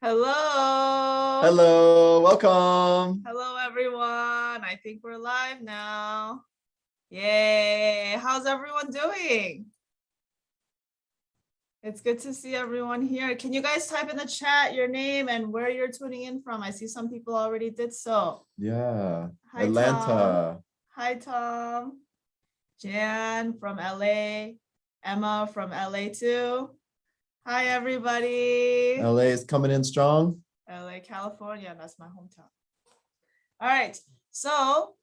Hello. Hello, welcome. Hello, everyone. I think we're live now. Yay. How's everyone doing? It's good to see everyone here. Can you guys type in the chat your name and where you're tuning in from? I see some people already did so. Yeah, Hi, Tom. Atlanta. Hi, Tom. Jan from LA. Emma from LA too. Hi, everybody. LA is coming in strong. LA, California. That's my hometown. All right. So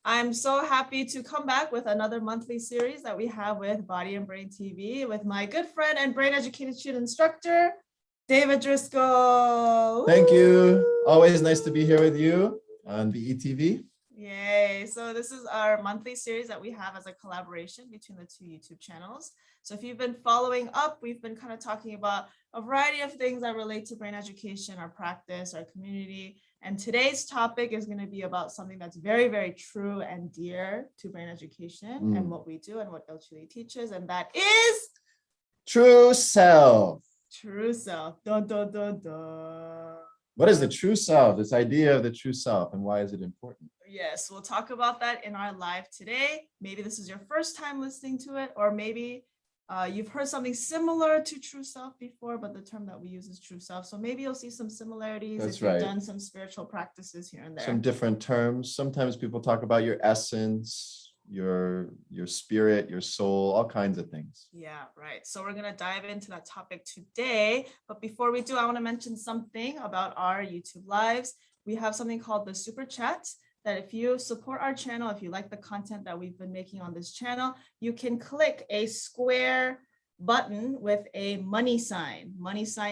I'm so happy to come back with another monthly series that we have with Body and Brain TV with my good friend and brain education instructor, David Driscoll. Thank you. Always nice to be here with you on BETV. Yay. So this is our monthly series that we have as a collaboration between the two YouTube channels. So if you've been following up, we've been kind of talking about a variety of things that relate to brain education, our practice, our community. And today's topic is going to be about something that's very, very true and dear to brain education and what we do and what El Chile teaches. And that is true self. True self. Dun, dun, dun, dun. What is the true self? This idea of the true self, and why is it important? Yes, we'll talk about that in our live today. Maybe this is your first time listening to it, or maybe you've heard something similar to true self before, but the term that we use is true self. So maybe you'll see some similarities. That's if you've right. done some spiritual practices here and there. Some different terms. Sometimes people talk about your essence, your spirit, your soul, all kinds of things. Yeah, right. So we're going to dive into that topic today. But before we do, I want to mention something about our YouTube lives. We have something called the Super Chat, that if you support our channel, if you like the content that we've been making on this channel, you can click a square button with a money sign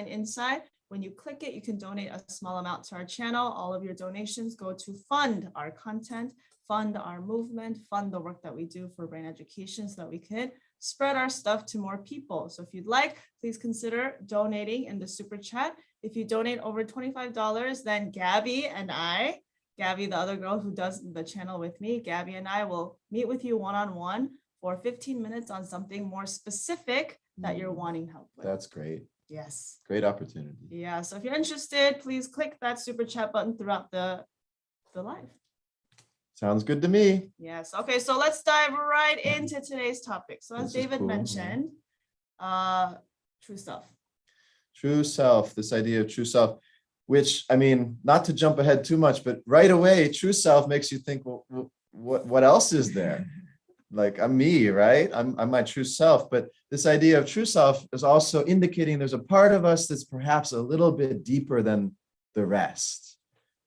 inside. When you click it, you can donate a small amount to our channel. All of your donations go to fund our content, fund our movement, fund the work that we do for brain education so that we can spread our stuff to more people. So if you'd like, please consider donating in the Super Chat. If you donate over $25, then Gabby, the other girl who does the channel with me, Gabby and I will meet with you one-on-one for 15 minutes on something more specific that you're wanting help with. That's great. Yes. Great opportunity. Yeah. So if you're interested, please click that Super Chat button throughout the live. Sounds good to me. Yes. Okay. So let's dive right into today's topic. So as David mentioned, true self. True self, this idea of true self. Which, I mean, not to jump ahead too much, but right away, true self makes you think, well, what else is there? Like, I'm me, right? I'm my true self. But this idea of true self is also indicating there's a part of us that's perhaps a little bit deeper than the rest.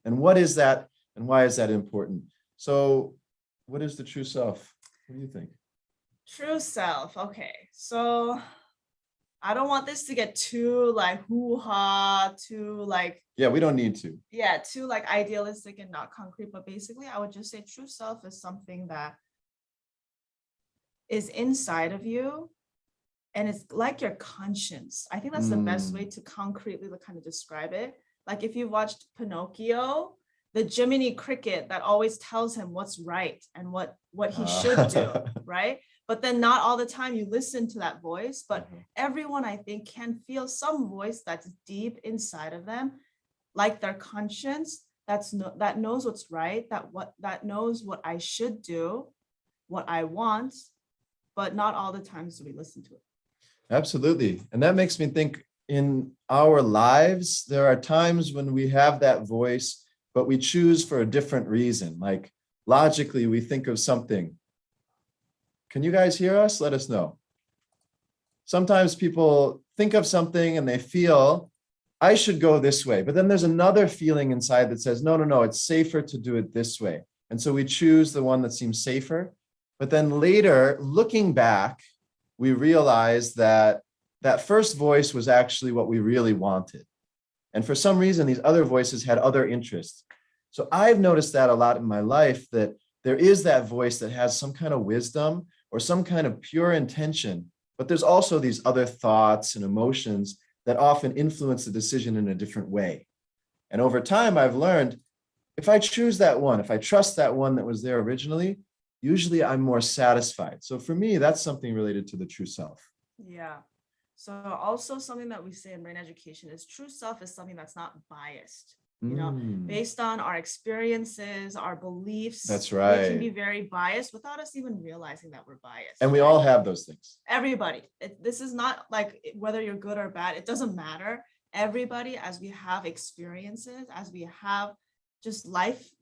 And what is that? And why is that important? So what is the true self? What do you think? True self. Okay. So I don't want this to get too like hoo-ha, too like. Yeah, we don't need to. Yeah, too like idealistic and not concrete. But basically, I would just say true self is something that is inside of you. And it's like your conscience. I think that's the best way to concretely kind of describe it. Like if you've watched Pinocchio, the Jiminy Cricket that always tells him what's right and what he should do, right? But then not all the time you listen to that voice, but everyone I think can feel some voice that's deep inside of them, like their conscience that knows what's right, that knows what I should do, what I want, but not all the times do we listen to it. Absolutely. And that makes me think in our lives, there are times when we have that voice, but we choose for a different reason. Like logically, we think of something. Can you guys hear us? Let us know. Sometimes people think of something and they feel, I should go this way. But then there's another feeling inside that says, no, it's safer to do it this way. And so we choose the one that seems safer. But then later, looking back, we realize that that first voice was actually what we really wanted. And for some reason, these other voices had other interests. So I've noticed that a lot in my life, that there is that voice that has some kind of wisdom or some kind of pure intention, but there's also these other thoughts and emotions that often influence the decision in a different way. And over time, I've learned if I choose that one, if I trust that one that was there originally, usually I'm more satisfied. So for me, that's something related to the true self. Yeah. So also something that we say in brain education is true self is something that's not biased. Based on our experiences, our beliefs. That's They can be right. very biased without us even realizing that we're biased. And we all have those things. Everybody. This is not like whether you're good or bad. It doesn't matter. Everybody, as we have experiences, as we have just life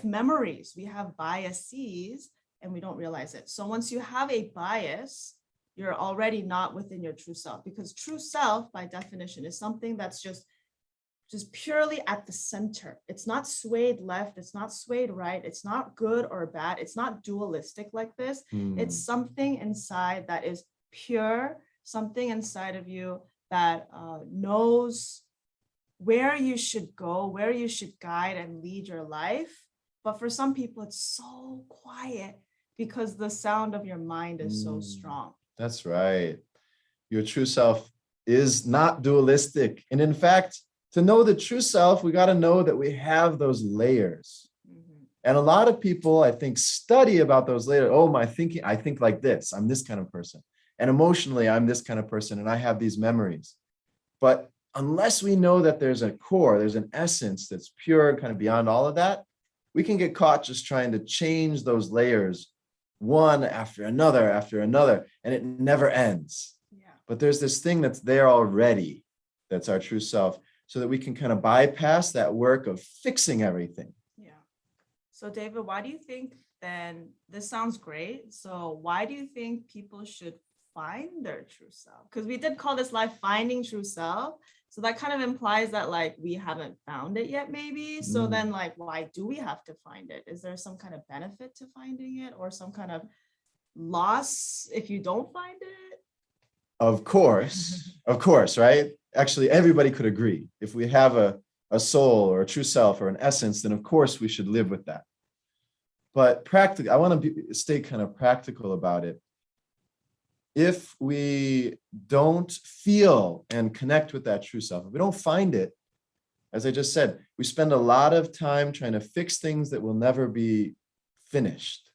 memories, we have biases and we don't realize it. So once you have a bias, you're already not within your true self, because true self by definition is something that's just purely at the center. It's not swayed left, it's not swayed right, it's not good or bad, it's not dualistic like this. It's something inside that is pure, something inside of you that knows where you should go, where you should guide and lead your life. But for some people, it's so quiet because the sound of your mind is so strong. That's right. Your true self is not dualistic. And in fact, to know the true self, we got to know that we have those layers. And a lot of people, I think, study about those layers. Oh, my thinking, I think like this. I'm this kind of person. And emotionally, I'm this kind of person. And I have these memories. But unless we know that there's a core, there's an essence that's pure, kind of beyond all of that, we can get caught just trying to change those layers one after another, and it never ends. Yeah. But there's this thing that's there already, that's our true self, so that we can kind of bypass that work of fixing everything. Yeah. So David, why do you think then, this sounds great. So why do you think people should find their true self? Because we did call this life finding true self. So that kind of implies that like we haven't found it yet, maybe. So then like, why do we have to find it? Is there some kind of benefit to finding it, or some kind of loss if you don't find it? Of course, right? Actually, everybody could agree. If we have a soul or a true self or an essence, then of course we should live with that. But practically, I want to stay kind of practical about it. If we don't feel and connect with that true self, if we don't find it, as I just said, we spend a lot of time trying to fix things that will never be finished.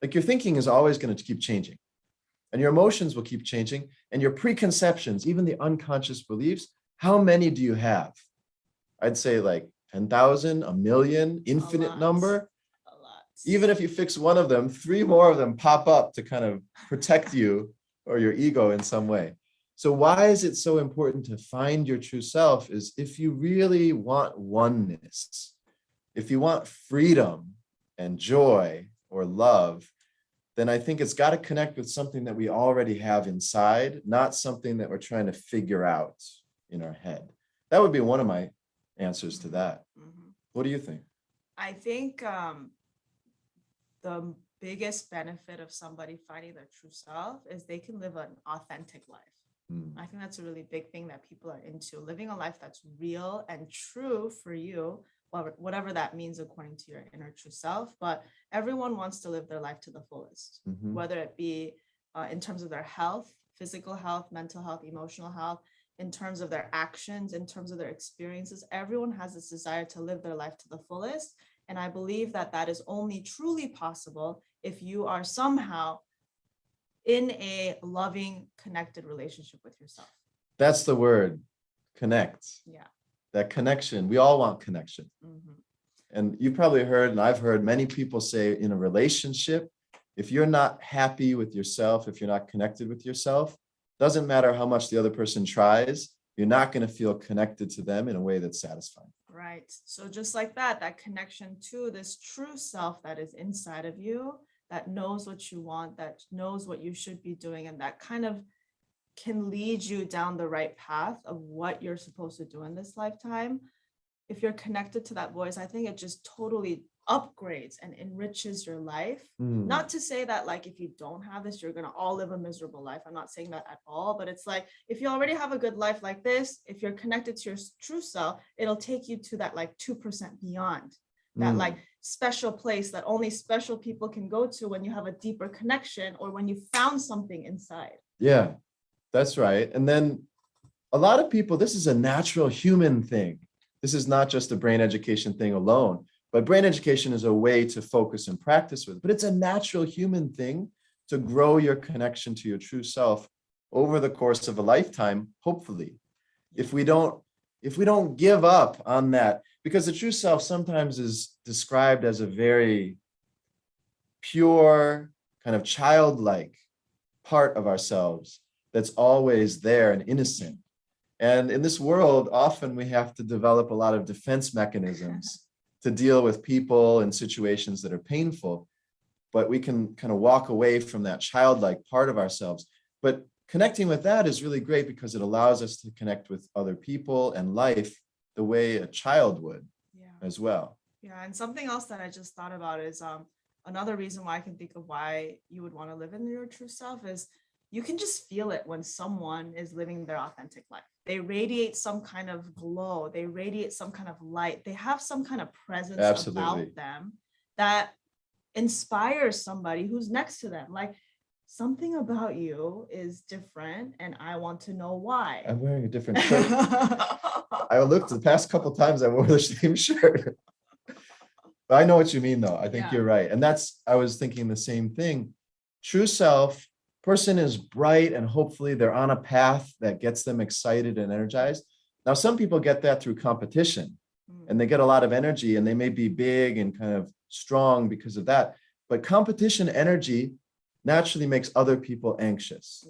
Like your thinking is always going to keep changing, and your emotions will keep changing, and your preconceptions, even the unconscious beliefs, how many do you have? I'd say like 10,000, a million, infinite number. A lot. Even if you fix one of them, 3 more of them pop up to kind of protect you or your ego in some way. So why is it so important to find your true self? Is if you really want oneness, if you want freedom and joy or love, then I think it's got to connect with something that we already have inside, not something that we're trying to figure out in our head. That would be one of my answers to that. What do you think? I think the biggest benefit of somebody finding their true self is they can live an authentic life. I think that's a really big thing that people are into, living a life that's real and true for you, whatever that means according to your inner true self. But everyone wants to live their life to the fullest, whether it be in terms of their health, physical health, mental health, emotional health, in terms of their actions, in terms of their experiences. Everyone has this desire to live their life to the fullest. And I believe that that is only truly possible if you are somehow in a loving, connected relationship with yourself. That's the word, connect. Yeah. That connection. We all want connection. And you've probably heard, and I've heard many people say in a relationship, if you're not happy with yourself, if you're not connected with yourself, doesn't matter how much the other person tries, you're not going to feel connected to them in a way that's satisfying. Right. So just like that connection to this true self that is inside of you, that knows what you want, that knows what you should be doing, and that kind of can lead you down the right path of what you're supposed to do in this lifetime. If you're connected to that voice, I think it just totally upgrades and enriches your life. Not to say that like if you don't have this, you're going to all live a miserable life. I'm not saying that at all, but it's like if you already have a good life like this, if you're connected to your true self, it'll take you to that like 2% beyond, that like special place that only special people can go to when you have a deeper connection or when you found something inside. Yeah, that's right. And then a lot of people, this is a natural human thing. This is not just a brain education thing alone, but brain education is a way to focus and practice with. But it's a natural human thing to grow your connection to your true self over the course of a lifetime, hopefully. If we don't give up on that, because the true self sometimes is described as a very pure, kind of childlike part of ourselves that's always there and innocent. And in this world, often we have to develop a lot of defense mechanisms to deal with people and situations that are painful. But we can kind of walk away from that childlike part of ourselves. But connecting with that is really great because it allows us to connect with other people and life the way a child would as well. Yeah, and something else that I just thought about is another reason why I can think of why you would want to live in your true self is you can just feel it when someone is living their authentic life. They radiate some kind of glow, they radiate some kind of light, they have some kind of presence about them that inspires somebody who's next to them. Like, something about you is different and I want to know why. I'm wearing a different shirt. I looked the past couple times I wore the same shirt. But I know what you mean though. I think you're right. And I was thinking the same thing. True self, person is bright and hopefully they're on a path that gets them excited and energized. Now, some people get that through competition and they get a lot of energy and they may be big and kind of strong because of that. But competition energy naturally makes other people anxious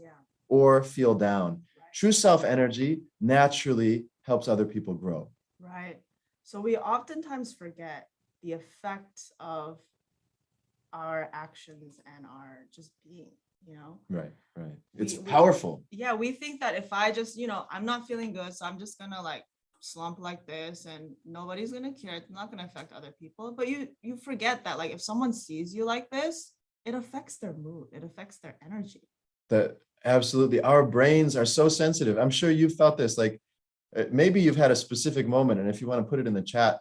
or feel down. True self energy naturally helps other people grow. Right. So we oftentimes forget the effect of our actions and our just being, Right. It's powerful. We think that if I just, I'm not feeling good, so I'm just gonna like slump like this and nobody's gonna care. It's not gonna affect other people. But you forget that like if someone sees you like this, it affects their mood, it affects their energy. That absolutely, our brains are so sensitive. I'm sure you've felt this, like maybe you've had a specific moment, and if you want to put it in the chat,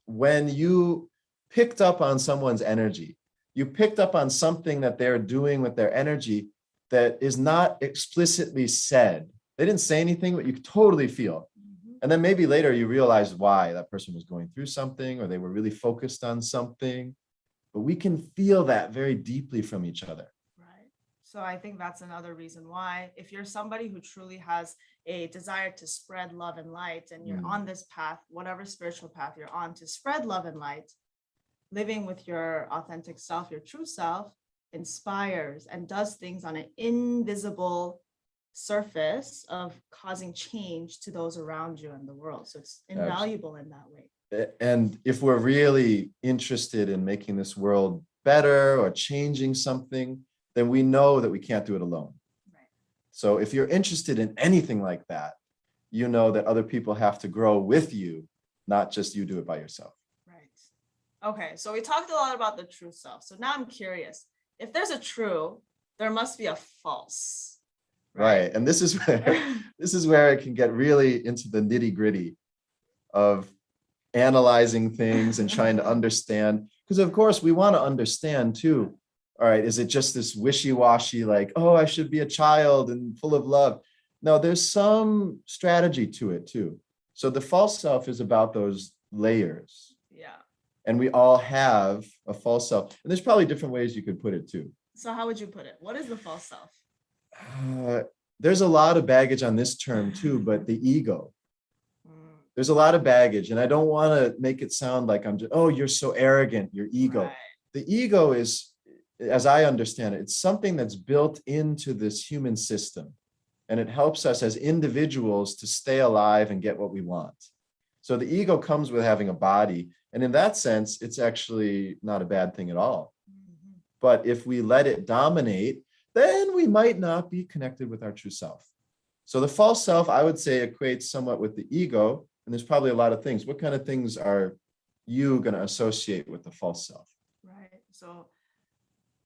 when you picked up on someone's energy, you picked up on something that they're doing with their energy that is not explicitly said. They didn't say anything, but you totally feel. And then maybe later you realize why that person was going through something or they were really focused on something. But we can feel that very deeply from each other. Right. So I think that's another reason why, if you're somebody who truly has a desire to spread love and light, and you're on this path, whatever spiritual path you're on, to spread love and light, living with your authentic self, your true self, inspires and does things on an invisible surface of causing change to those around you in the world. So it's invaluable in that way. And if we're really interested in making this world better or changing something, then we know that we can't do it alone. Right. So if you're interested in anything like that, you know that other people have to grow with you, not just you do it by yourself. Right. Okay, so we talked a lot about the true self. So now I'm curious, if there's a true, there must be a false. Right. And this is where it can get really into the nitty-gritty of analyzing things and trying to understand, because of course we want to understand too. All right, is it just this wishy-washy, like, oh, I should be a child and full of love? No, there's some strategy to it too. So the false self is about those layers. Yeah. And we all have a false self. And there's probably different ways you could put it too. So how would you put it? What is the false self? There's a lot of baggage on this term too, but the ego. There's a lot of baggage, and I don't want to make it sound like I'm just, oh, you're so arrogant, your ego. Right. The ego is, as I understand it, it's something that's built into this human system, and it helps us as individuals to stay alive and get what we want. So the ego comes with having a body, and in that sense, it's actually not a bad thing at all. Mm-hmm. But if we let it dominate, then we might not be connected with our true self. So the false self, I would say, equates somewhat with the ego. And there's probably a lot of things. What kind of things are you going to associate with the false self? Right. So,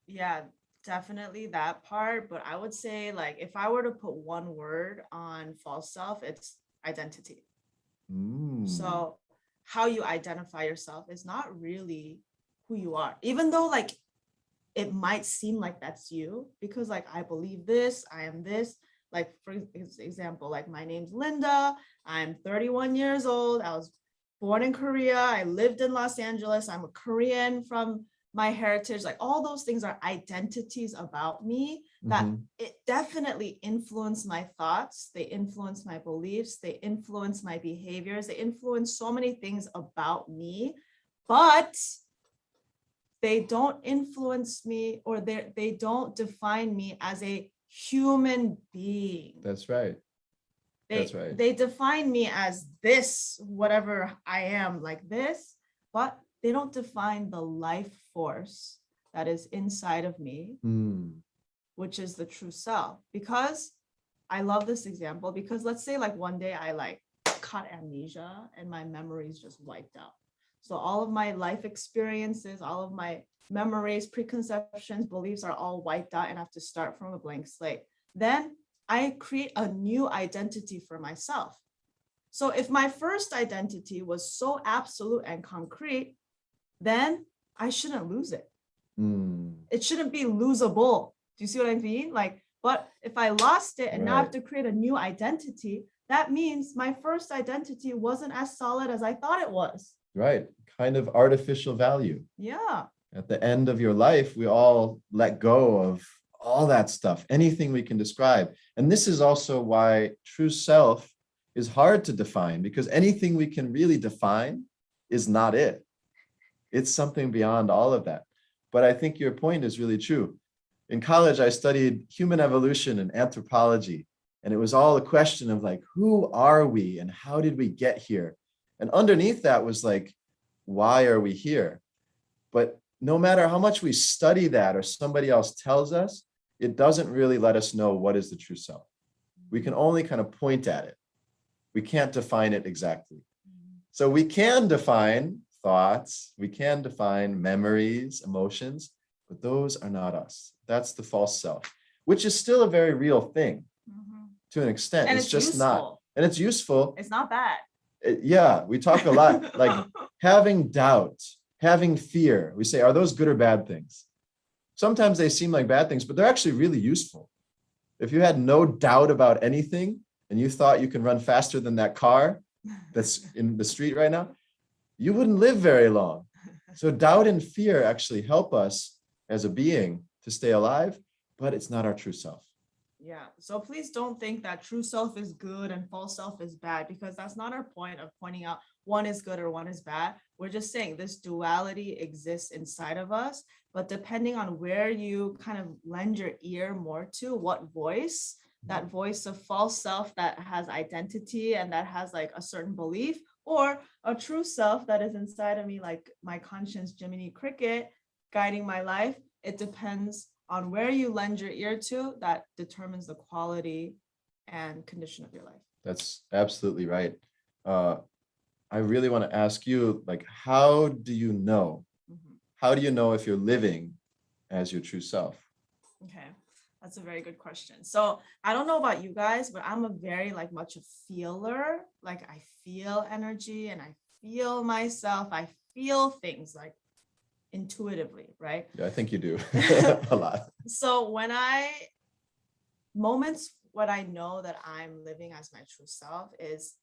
yeah, definitely that part. But I would say, like, if I were to put one word on false self, it's identity. So how you identify yourself is not really who you are, even though, like, it might seem like that's you, because, like, I believe this, I am this. Like, for example, like, my name's Linda. I'm 31 years old. I was born in Korea. I lived in Los Angeles. I'm a Korean from my heritage, like all those things are identities about me that it definitely influence my thoughts. They influence my beliefs. They influence my behaviors. They influence so many things about me, but they don't influence me, or they don't define me as a human being. That's right. That's right. They define me as this, whatever I am, like this, but they don't define the life force that is inside of me, which is the true self. Because I love this example, because let's say like one day I like caught amnesia and my memories just wiped out. So all of my life experiences, all of my memories, preconceptions, beliefs are all wiped out and I have to start from a blank slate. Then I create a new identity for myself. So if my first identity was so absolute and concrete, then I shouldn't lose it. It shouldn't be losable. Do you see what I mean? Like, but if I lost it and now I have to create a new identity, that means my first identity wasn't as solid as I thought it was. Right. Kind of artificial value. Yeah. At the end of your life, we all let go of all that stuff, anything we can describe. And this is also why true self is hard to define, because anything we can really define is not it. It's something beyond all of that. But I think your point is really true. In college, I studied human evolution and anthropology, and it was all a question of like, who are we and how did we get here? And underneath that was like, why are we here? But no matter how much we study that or somebody else tells us, it doesn't really let us know what is the true self. We can only kind of point at it. We can't define it exactly. So we can define thoughts, we can define memories, emotions, but those are not us. That's the false self, which is still a very real thing to an extent. And it's just useful. not. And it's useful. It's not bad. Yeah, we talk a lot like having doubt, having fear. We say, are those good or bad things? Sometimes they seem like bad things, but they're actually really useful. If you had no doubt about anything and you thought you can run faster than that car that's in the street right now, you wouldn't live very long. So doubt and fear actually help us as a being to stay alive, but it's not our true self. Yeah. So please don't think that true self is good and false self is bad, because that's not our point of pointing out one is good or one is bad. We're just saying this duality exists inside of us, but depending on where you kind of lend your ear more to, what voice, that voice of false self that has identity and that has like a certain belief, or a true self that is inside of me, like my conscience, Jiminy Cricket, guiding my life. It depends on where you lend your ear to, that determines the quality and condition of your life. That's absolutely right. I really want to ask you, like, how do you know? How do you know if you're living as your true self? Okay, that's a very good question. So I don't know about you guys, but I'm a very like much a feeler. Like I feel energy and I feel myself. I feel things like intuitively, right? Yeah, I think you do a lot. So when I know that I'm living as my true self is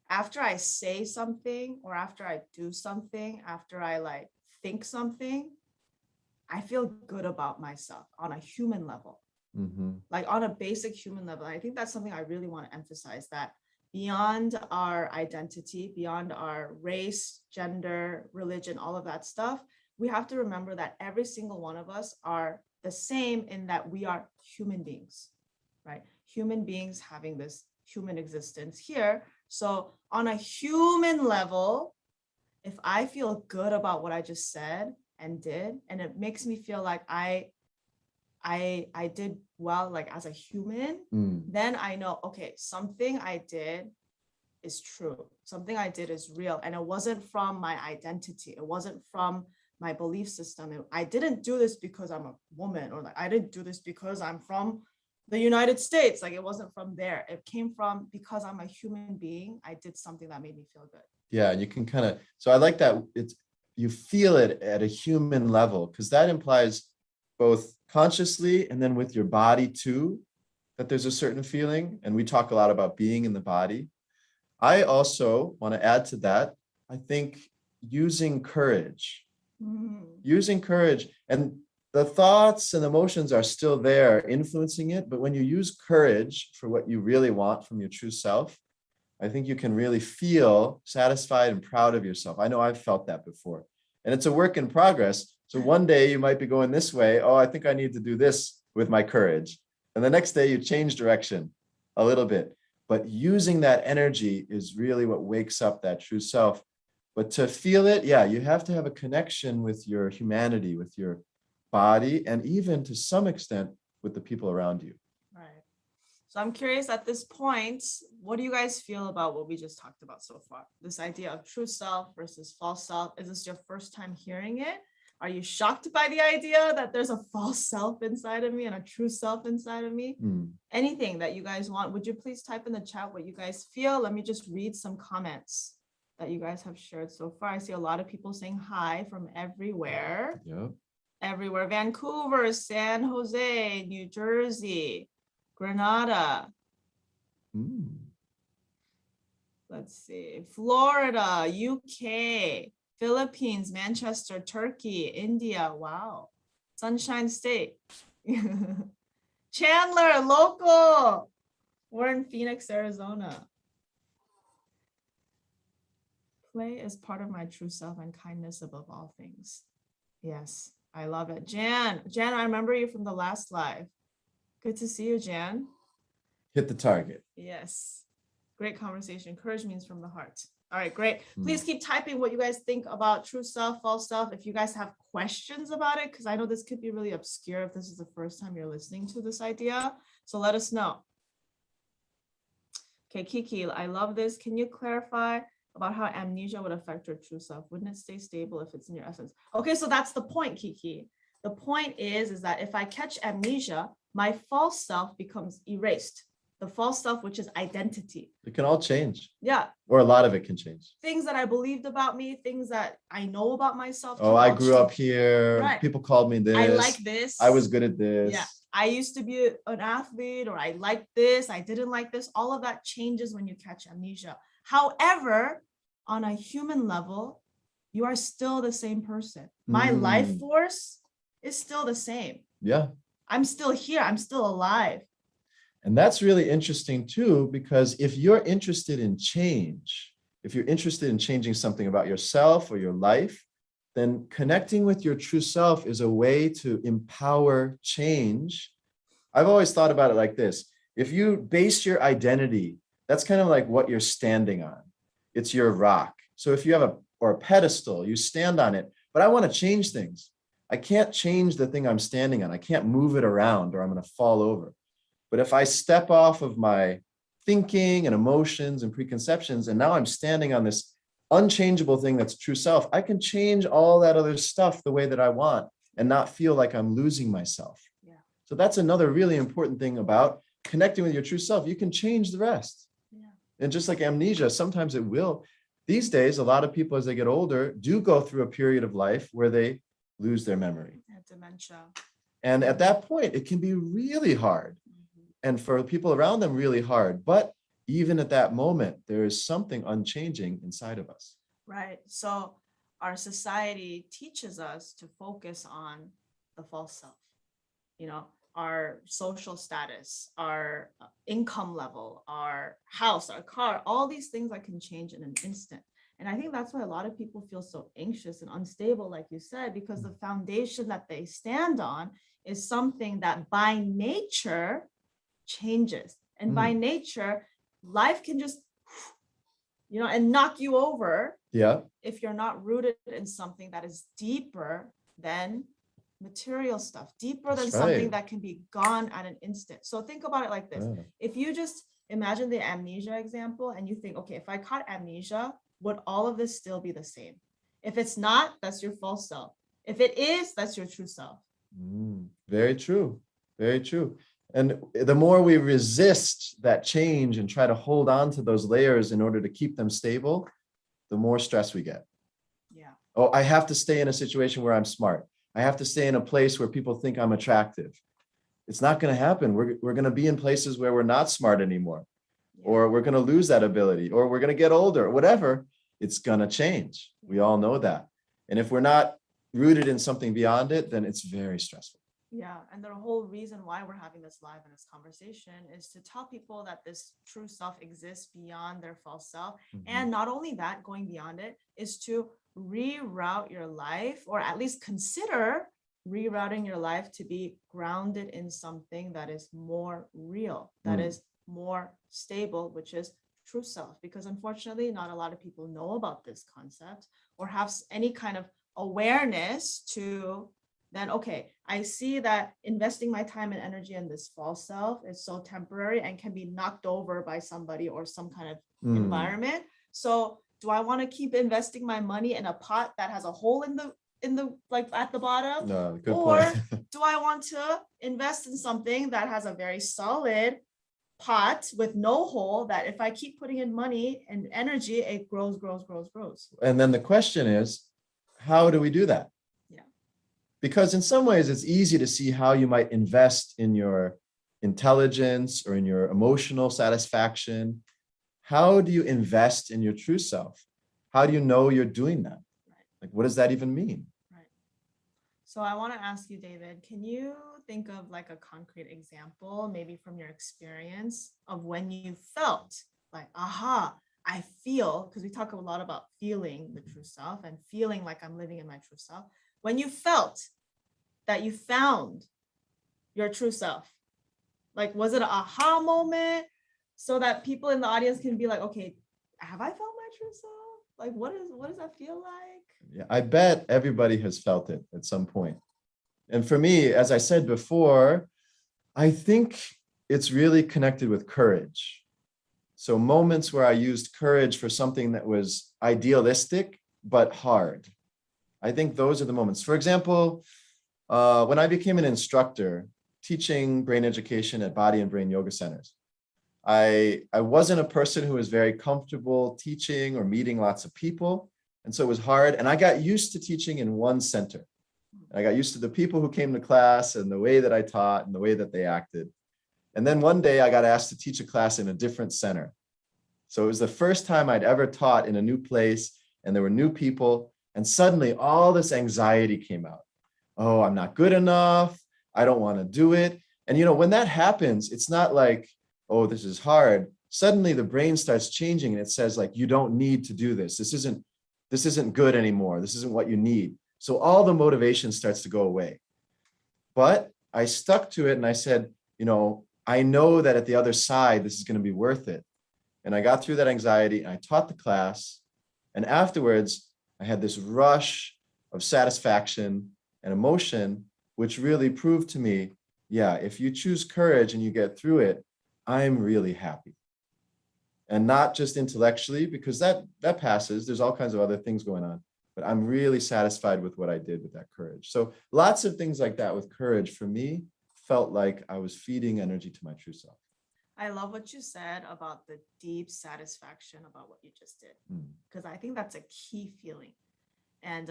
after I say something or after I do something, after I like think something, I feel good about myself on a human level, like on a basic human level. I think that's something I really want to emphasize, that beyond our identity, beyond our race, gender, religion, all of that stuff, we have to remember that every single one of us are the same in that we are human beings, right? Human beings having this human existence here. So on a human level, if I feel good about what I just said and did, and it makes me feel like I did well, like as a human, then I know, okay, something I did is true. Something I did is real. And it wasn't from my identity. It wasn't from my belief system. I didn't do this because I'm a woman, or like I didn't do this because I'm from the United States. Like it wasn't from there. It came from because I'm a human being. I did something that made me feel good. Yeah, and you can kind of, so I like that you feel it at a human level, because that implies both consciously and then with your body too, that there's a certain feeling. And we talk a lot about being in the body. I also want to add to that, I think using courage, Using courage, and the thoughts and emotions are still there influencing it. But when you use courage for what you really want from your true self, I think you can really feel satisfied and proud of yourself. I know I've felt that before. And it's a work in progress. So one day you might be going this way. Oh, I think I need to do this with my courage. And the next day you change direction a little bit. But using that energy is really what wakes up that true self. But to feel it, yeah, you have to have a connection with your humanity, with your body, and even to some extent with the people around you. Right. So I'm curious at this point, what do you guys feel about what we just talked about so far? This idea of true self versus false self. Is this your first time hearing it? Are you shocked by the idea that there's a false self inside of me and a true self inside of me? Anything that you guys want, would you please type in the chat what you guys feel? Let me just read some comments that you guys have shared so far. I see a lot of people saying hi from everywhere. Yep. Everywhere. Vancouver, San Jose, New Jersey, Grenada. Let's see. Florida, UK, Philippines, Manchester, Turkey, India. Wow. Sunshine State. Chandler, local. We're in Phoenix, Arizona. Play is part of my true self and kindness above all things. Yes, I love it. Jan, I remember you from the last live. Good to see you, Jan. Hit the target. Yes. Great conversation. Courage means from the heart. All right, great. Please keep typing what you guys think about true self, false self. If you guys have questions about it, because I know this could be really obscure if this is the first time you're listening to this idea. So let us know. Okay, Kiki, I love this. Can you clarify about how amnesia would affect your true self? Wouldn't it stay stable if it's in your essence? Okay, so that's the point, Kiki. The point is that if I catch amnesia, my false self becomes erased. The false self, which is identity. It can all change. Yeah. Or a lot of it can change. Things that I believed about me, things that I know about myself. Oh, I grew up here. Right. People called me this. I like this. I was good at this. Yeah. I used to be an athlete, or I liked this. I didn't like this. All of that changes when you catch amnesia. However, on a human level, you are still the same person. My life force is still the same. Yeah. I'm still here. I'm still alive. And that's really interesting too, because if you're interested in change, if you're interested in changing something about yourself or your life, then connecting with your true self is a way to empower change. I've always thought about it like this. If you base your identity, that's kind of like what you're standing on. It's your rock. So if you have a pedestal, you stand on it, but I want to change things. I can't change the thing I'm standing on. I can't move it around or I'm going to fall over. But if I step off of my thinking and emotions and preconceptions, and now I'm standing on this unchangeable thing that's true self, I can change all that other stuff the way that I want and not feel like I'm losing myself. Yeah. So that's another really important thing about connecting with your true self. You can change the rest. Yeah. And just like amnesia, sometimes it will. These days, a lot of people, as they get older, do go through a period of life where they lose their memory. Dementia. And at that point, it can be really hard. And for people around them, really hard. But even at that moment, there is something unchanging inside of us. Right. So our society teaches us to focus on the false self, our social status, our income level, our house, our car, all these things that can change in an instant. And I think that's why a lot of people feel so anxious and unstable, like you said, because the foundation that they stand on is something that by nature changes. And by nature, life can just, and knock you over. Yeah. If you're not rooted in something that is deeper than material stuff, deeper than something that can be gone at an instant. So think about it like this. Yeah. If you just imagine the amnesia example and you think, okay, if I caught amnesia, would all of this still be the same? If it's not, that's your false self. If it is, that's your true self. Very true. Very true. And the more we resist that change and try to hold on to those layers in order to keep them stable, the more stress we get. Yeah. Oh, I have to stay in a situation where I'm smart. I have to stay in a place where people think I'm attractive. It's not going to happen. We're going to be in places where we're not smart anymore, or we're going to lose that ability, or we're going to get older, whatever. It's going to change. We all know that. And if we're not rooted in something beyond it, then it's very stressful. Yeah, and the whole reason why we're having this live and this conversation is to tell people that this true self exists beyond their false self. And not only that, going beyond it is to reroute your life, or at least consider rerouting your life to be grounded in something that is more real, that is more stable, which is true self. Because unfortunately, not a lot of people know about this concept or have any kind of awareness to then, okay, I see that investing my time and energy in this false self is so temporary and can be knocked over by somebody or some kind of environment. So do I want to keep investing my money in a pot that has a hole in the like at the bottom? No, good Or point. do I want to invest in something that has a very solid pot with no hole, that if I keep putting in money and energy, it grows. And then the question is, how do we do that? Because in some ways, it's easy to see how you might invest in your intelligence or in your emotional satisfaction. How do you invest in your true self? How do you know you're doing that? Like, what does that even mean? Right. So I want to ask you, David, can you think of like a concrete example, maybe from your experience, of when you felt like, aha, I feel, because we talk a lot about feeling the true self and feeling like I'm living in my true self. When you felt that you found your true self, like, was it an aha moment so that people in the audience can be like, okay, have I found my true self? Like, what does that feel like? Yeah, I bet everybody has felt it at some point. And for me, as I said before, I think it's really connected with courage. So moments where I used courage for something that was idealistic, but hard. I think those are the moments. For example, when I became an instructor teaching brain education at body and brain yoga centers, I wasn't a person who was very comfortable teaching or meeting lots of people. And so it was hard. And I got used to teaching in one center. I got used to the people who came to class and the way that I taught and the way that they acted. And then one day I got asked to teach a class in a different center. So it was the first time I'd ever taught in a new place, and there were new people. And suddenly all this anxiety came out. Oh, I'm not good enough. I don't want to do it. And when that happens, it's not like, oh, this is hard. Suddenly the brain starts changing and it says, like, you don't need to do this. This isn't good anymore. This isn't what you need. So all the motivation starts to go away. But I stuck to it and I said, I know that at the other side, this is going to be worth it. And I got through that anxiety and I taught the class. And afterwards, I had this rush of satisfaction and emotion, which really proved to me, yeah, if you choose courage and you get through it, I'm really happy. And not just intellectually, because that passes. There's all kinds of other things going on. But I'm really satisfied with what I did with that courage. So lots of things like that with courage for me felt like I was feeding energy to my true self. I love what you said about the deep satisfaction about what you just did, because I think that's a key feeling. And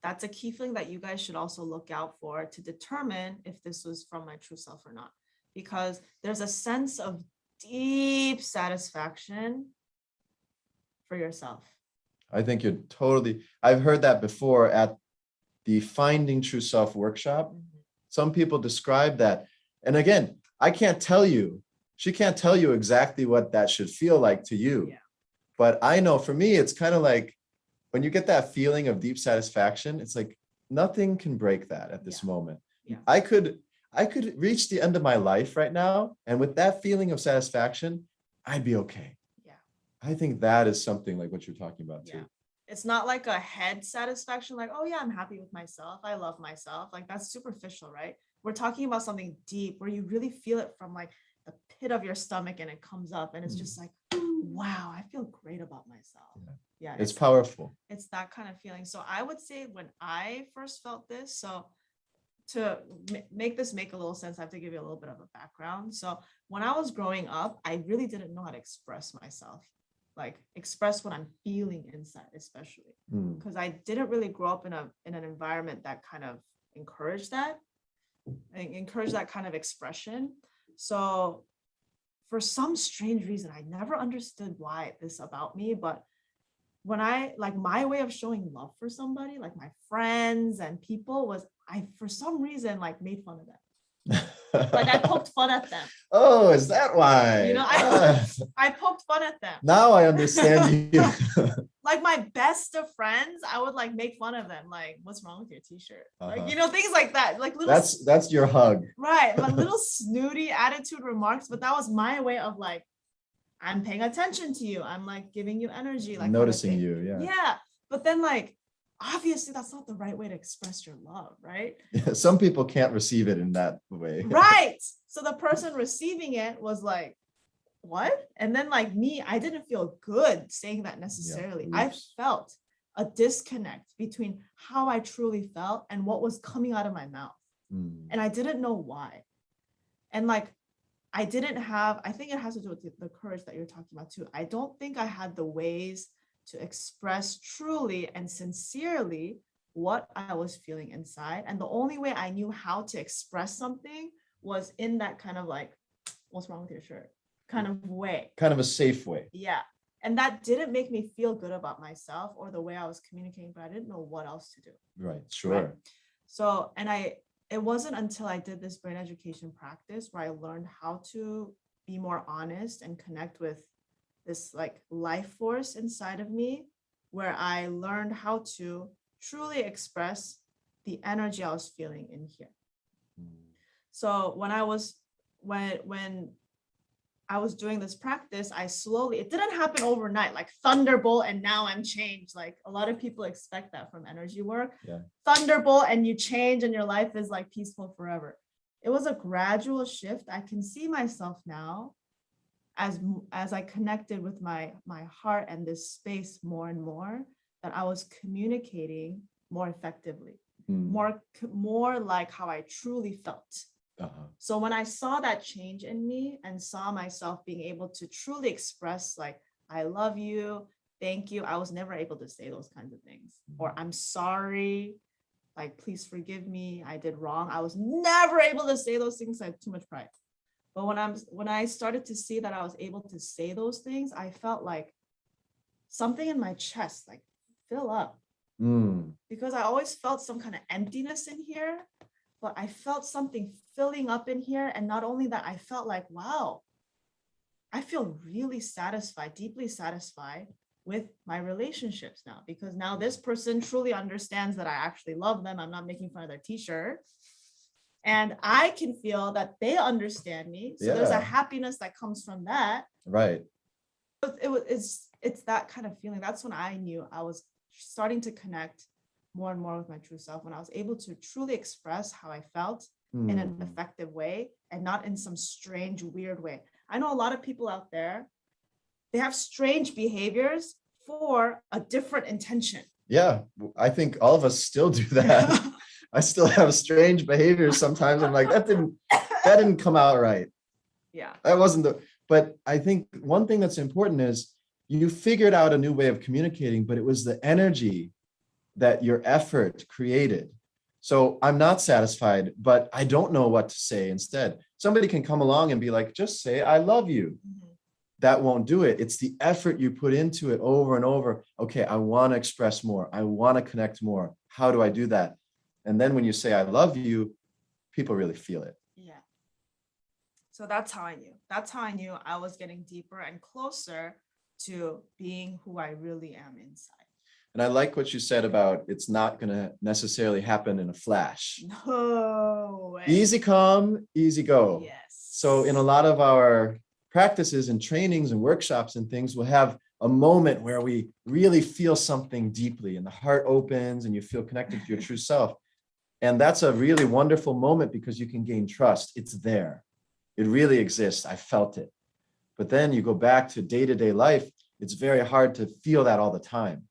that's a key feeling that you guys should also look out for to determine if this was from my true self or not, because there's a sense of deep satisfaction for yourself. I think I've heard that before at the Finding True Self workshop. Some people describe that. And again, she can't tell you exactly what that should feel like to you. Yeah. But I know for me, it's kind of like when you get that feeling of deep satisfaction, it's like nothing can break that at this moment. Yeah. I could reach the end of my life right now, and with that feeling of satisfaction, I'd be okay. Yeah. I think that is something like what you're talking about too. It's not like a head satisfaction, like, oh yeah, I'm happy with myself. I love myself. Like, that's superficial, right? We're talking about something deep where you really feel it from like the pit of your stomach and it comes up and it's just like, wow, I feel great about myself. Yeah. It's powerful. It's that kind of feeling. So I would say when I first felt this, so to make this make a little sense, I have to give you a little bit of a background. So when I was growing up, I really didn't know how to express myself, like express what I'm feeling inside, especially because I didn't really grow up in an environment that kind of encouraged that kind of expression. So for some strange reason, I never understood why this about me, but when I like my way of showing love for somebody, like my friends and people, was I for some reason like made fun of them. Like I poked fun at them. Oh, is that why? You know, I poked fun at them. Now I understand you. Like my best of friends, I would like make fun of them. Like, what's wrong with your t-shirt? Like, Uh-huh. you know, things like that. Like little That's your hug. right, my little snooty attitude remarks, but that was my way of like, I'm paying attention to you. I'm like giving you energy, like Noticing kind of you, yeah. yeah. But then like obviously that's not the right way to express your love, right? Some people can't receive it in that way. Right. So the person receiving it was like, what? And then like me, I didn't feel good saying that necessarily. Yeah, I felt a disconnect between how I truly felt and what was coming out of my mouth. And I didn't know why. And like I didn't have, I think it has to do with the courage that you're talking about too. I don't think I had the ways to express truly and sincerely what I was feeling inside. And the only way I knew how to express something was in that kind of like, what's wrong with your shirt kind of way. Kind of a safe way. Yeah. And that didn't make me feel good about myself or the way I was communicating, but I didn't know what else to do. Right, sure. Right? So, and it wasn't until I did this brain education practice where I learned how to be more honest and connect with this like life force inside of me, where I learned how to truly express the energy I was feeling in here. So when I was doing this practice, I slowly, it didn't happen overnight, like thunderbolt and now I'm changed. Like a lot of people expect that from energy work. Yeah. Thunderbolt and you change and your life is like peaceful forever. It was a gradual shift. I can see myself now as I connected with my heart and this space more and more, that I was communicating more effectively, more like how I truly felt. So when I saw that change in me and saw myself being able to truly express like, I love you, thank you, I was never able to say those kinds of things. Or I'm sorry, like, please forgive me, I did wrong. I was never able to say those things. I had too much pride. But when I started to see that I was able to say those things, I felt like something in my chest, like fill up. Because I always felt some kind of emptiness in here. But I felt something filling up in here. And not only that, I felt like, wow, I feel really satisfied, deeply satisfied with my relationships now, because now this person truly understands that I actually love them. I'm not making fun of their t-shirt. And I can feel that they understand me. So there's a happiness that comes from that. Right. It's that kind of feeling. That's when I knew I was starting to connect more and more with my true self, when I was able to truly express how I felt in an effective way and not in some strange, weird way. I know a lot of people out there, they have strange behaviors for a different intention. Yeah, I think all of us still do that. I still have strange behaviors sometimes. I'm like, that didn't come out right. Yeah. That wasn't but I think one thing that's important is you figured out a new way of communicating, but it was the energy that your effort created. So I'm not satisfied, but I don't know what to say instead. Somebody can come along and be like, just say, I love you. That won't do it. It's the effort you put into it over and over. Okay, I want to express more. I want to connect more. How do I do that? And then when you say, I love you, people really feel it. Yeah. So that's how I knew. That's how I knew I was getting deeper and closer to being who I really am inside. And I like what you said about it's not going to necessarily happen in a flash. No way. Easy come, easy go. Yes. So in a lot of our practices and trainings and workshops and things, we'll have a moment where we really feel something deeply and the heart opens and you feel connected to your true self. And that's a really wonderful moment because you can gain trust. It's there. It really exists. I felt it. But then you go back to day-to-day life. It's very hard to feel that all the time.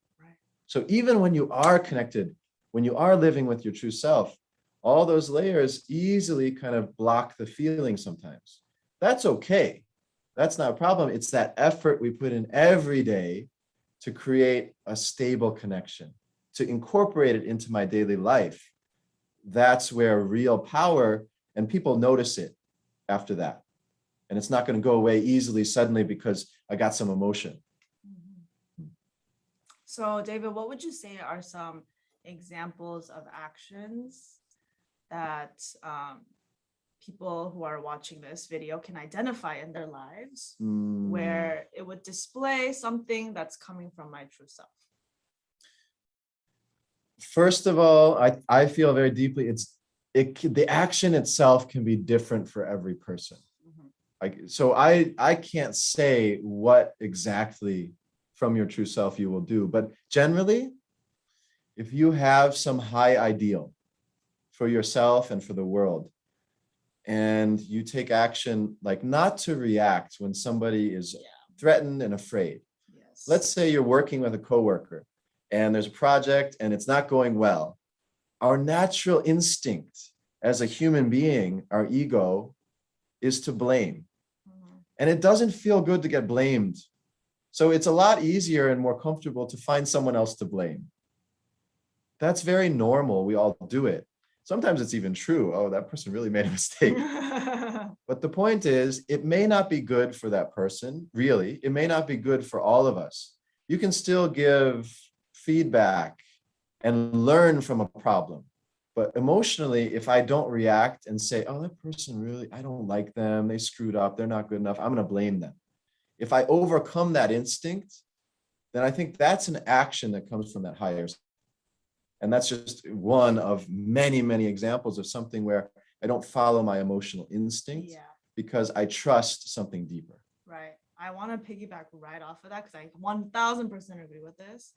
So even when you are connected, when you are living with your true self, all those layers easily kind of block the feeling sometimes. That's okay. That's not a problem. It's that effort we put in every day to create a stable connection, to incorporate it into my daily life. That's where real power, and people notice it after that. And it's not going to go away easily suddenly because I got some emotion. So, David, what would you say are some examples of actions that people who are watching this video can identify in their lives where it would display something that's coming from my true self? First of all, I feel very deeply the action itself can be different for every person. So I can't say what exactly from your true self you will do, but generally, if you have some high ideal for yourself and for the world, and you take action, like not to react when somebody is threatened and afraid. Yes. Let's say you're working with a coworker and there's a project and it's not going well. Our natural instinct as a human being, our ego, is to blame. And it doesn't feel good to get blamed. So it's a lot easier and more comfortable to find someone else to blame. That's very normal. We all do it. Sometimes it's even true. Oh, that person really made a mistake. But the point is, it may not be good for that person, really. It may not be good for all of us. You can still give feedback and learn from a problem. But emotionally, if I don't react and say, oh, that person really, I don't like them, they screwed up, they're not good enough, I'm going to blame them. If I overcome that instinct, then I think that's an action that comes from that higher. And that's just one of many, many examples of something where I don't follow my emotional instinct because I trust something deeper. Right. I want to piggyback right off of that because I 1000% agree with this.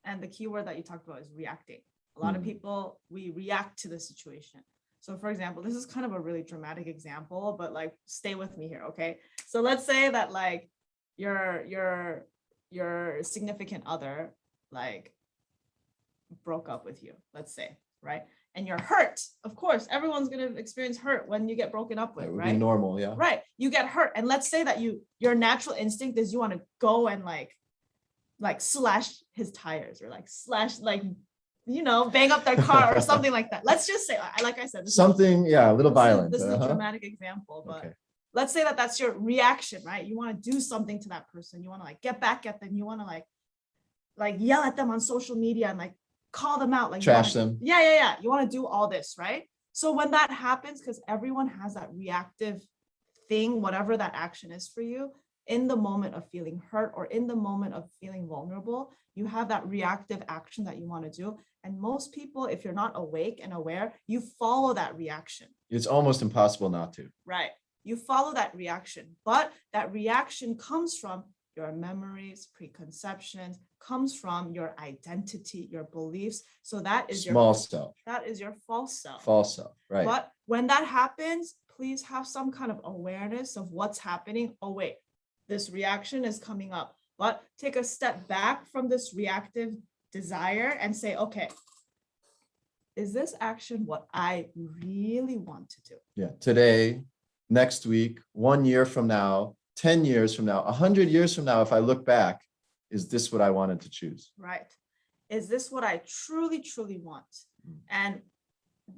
And the key word that you talked about is reacting. A lot of people, we react to the situation. So for example, this is kind of a really dramatic example, but like, stay with me here, okay? So let's say that like your significant other, like, broke up with you, let's say, right? And you're hurt. Of course, everyone's going to experience hurt when you get broken up with, That would right? be normal, yeah. Right. You get hurt. And let's say that your natural instinct is you want to go and like slash his tires or like slash, like, you know, bang up their car or something like that. Let's just say, like I said, something, a little violent. This is a dramatic example, but let's say that that's your reaction, right? You want to do something to that person. You want to like get back at them. You want to like yell at them on social media and like call them out, like trash them. Yeah. You want to do all this, right? So when that happens, because everyone has that reactive thing, whatever that action is for you, in the moment of feeling hurt or in the moment of feeling vulnerable, you have that reactive action that you want to do. And most people, if you're not awake and aware, you follow that reaction. It's almost impossible not to. Right. You follow that reaction, but that reaction comes from your memories, preconceptions, comes from your identity, your beliefs. So that is small self. That is your false self. False self, right. But when that happens, please have some kind of awareness of what's happening. Oh, wait, this reaction is coming up. But take a step back from this reactive desire and say, okay, is this action what I really want to do? Yeah, today, next week, 1 year from now, 10 years from now, 100 years from now, if I look back, is this what I wanted to choose? Right. Is this what I truly, truly want? And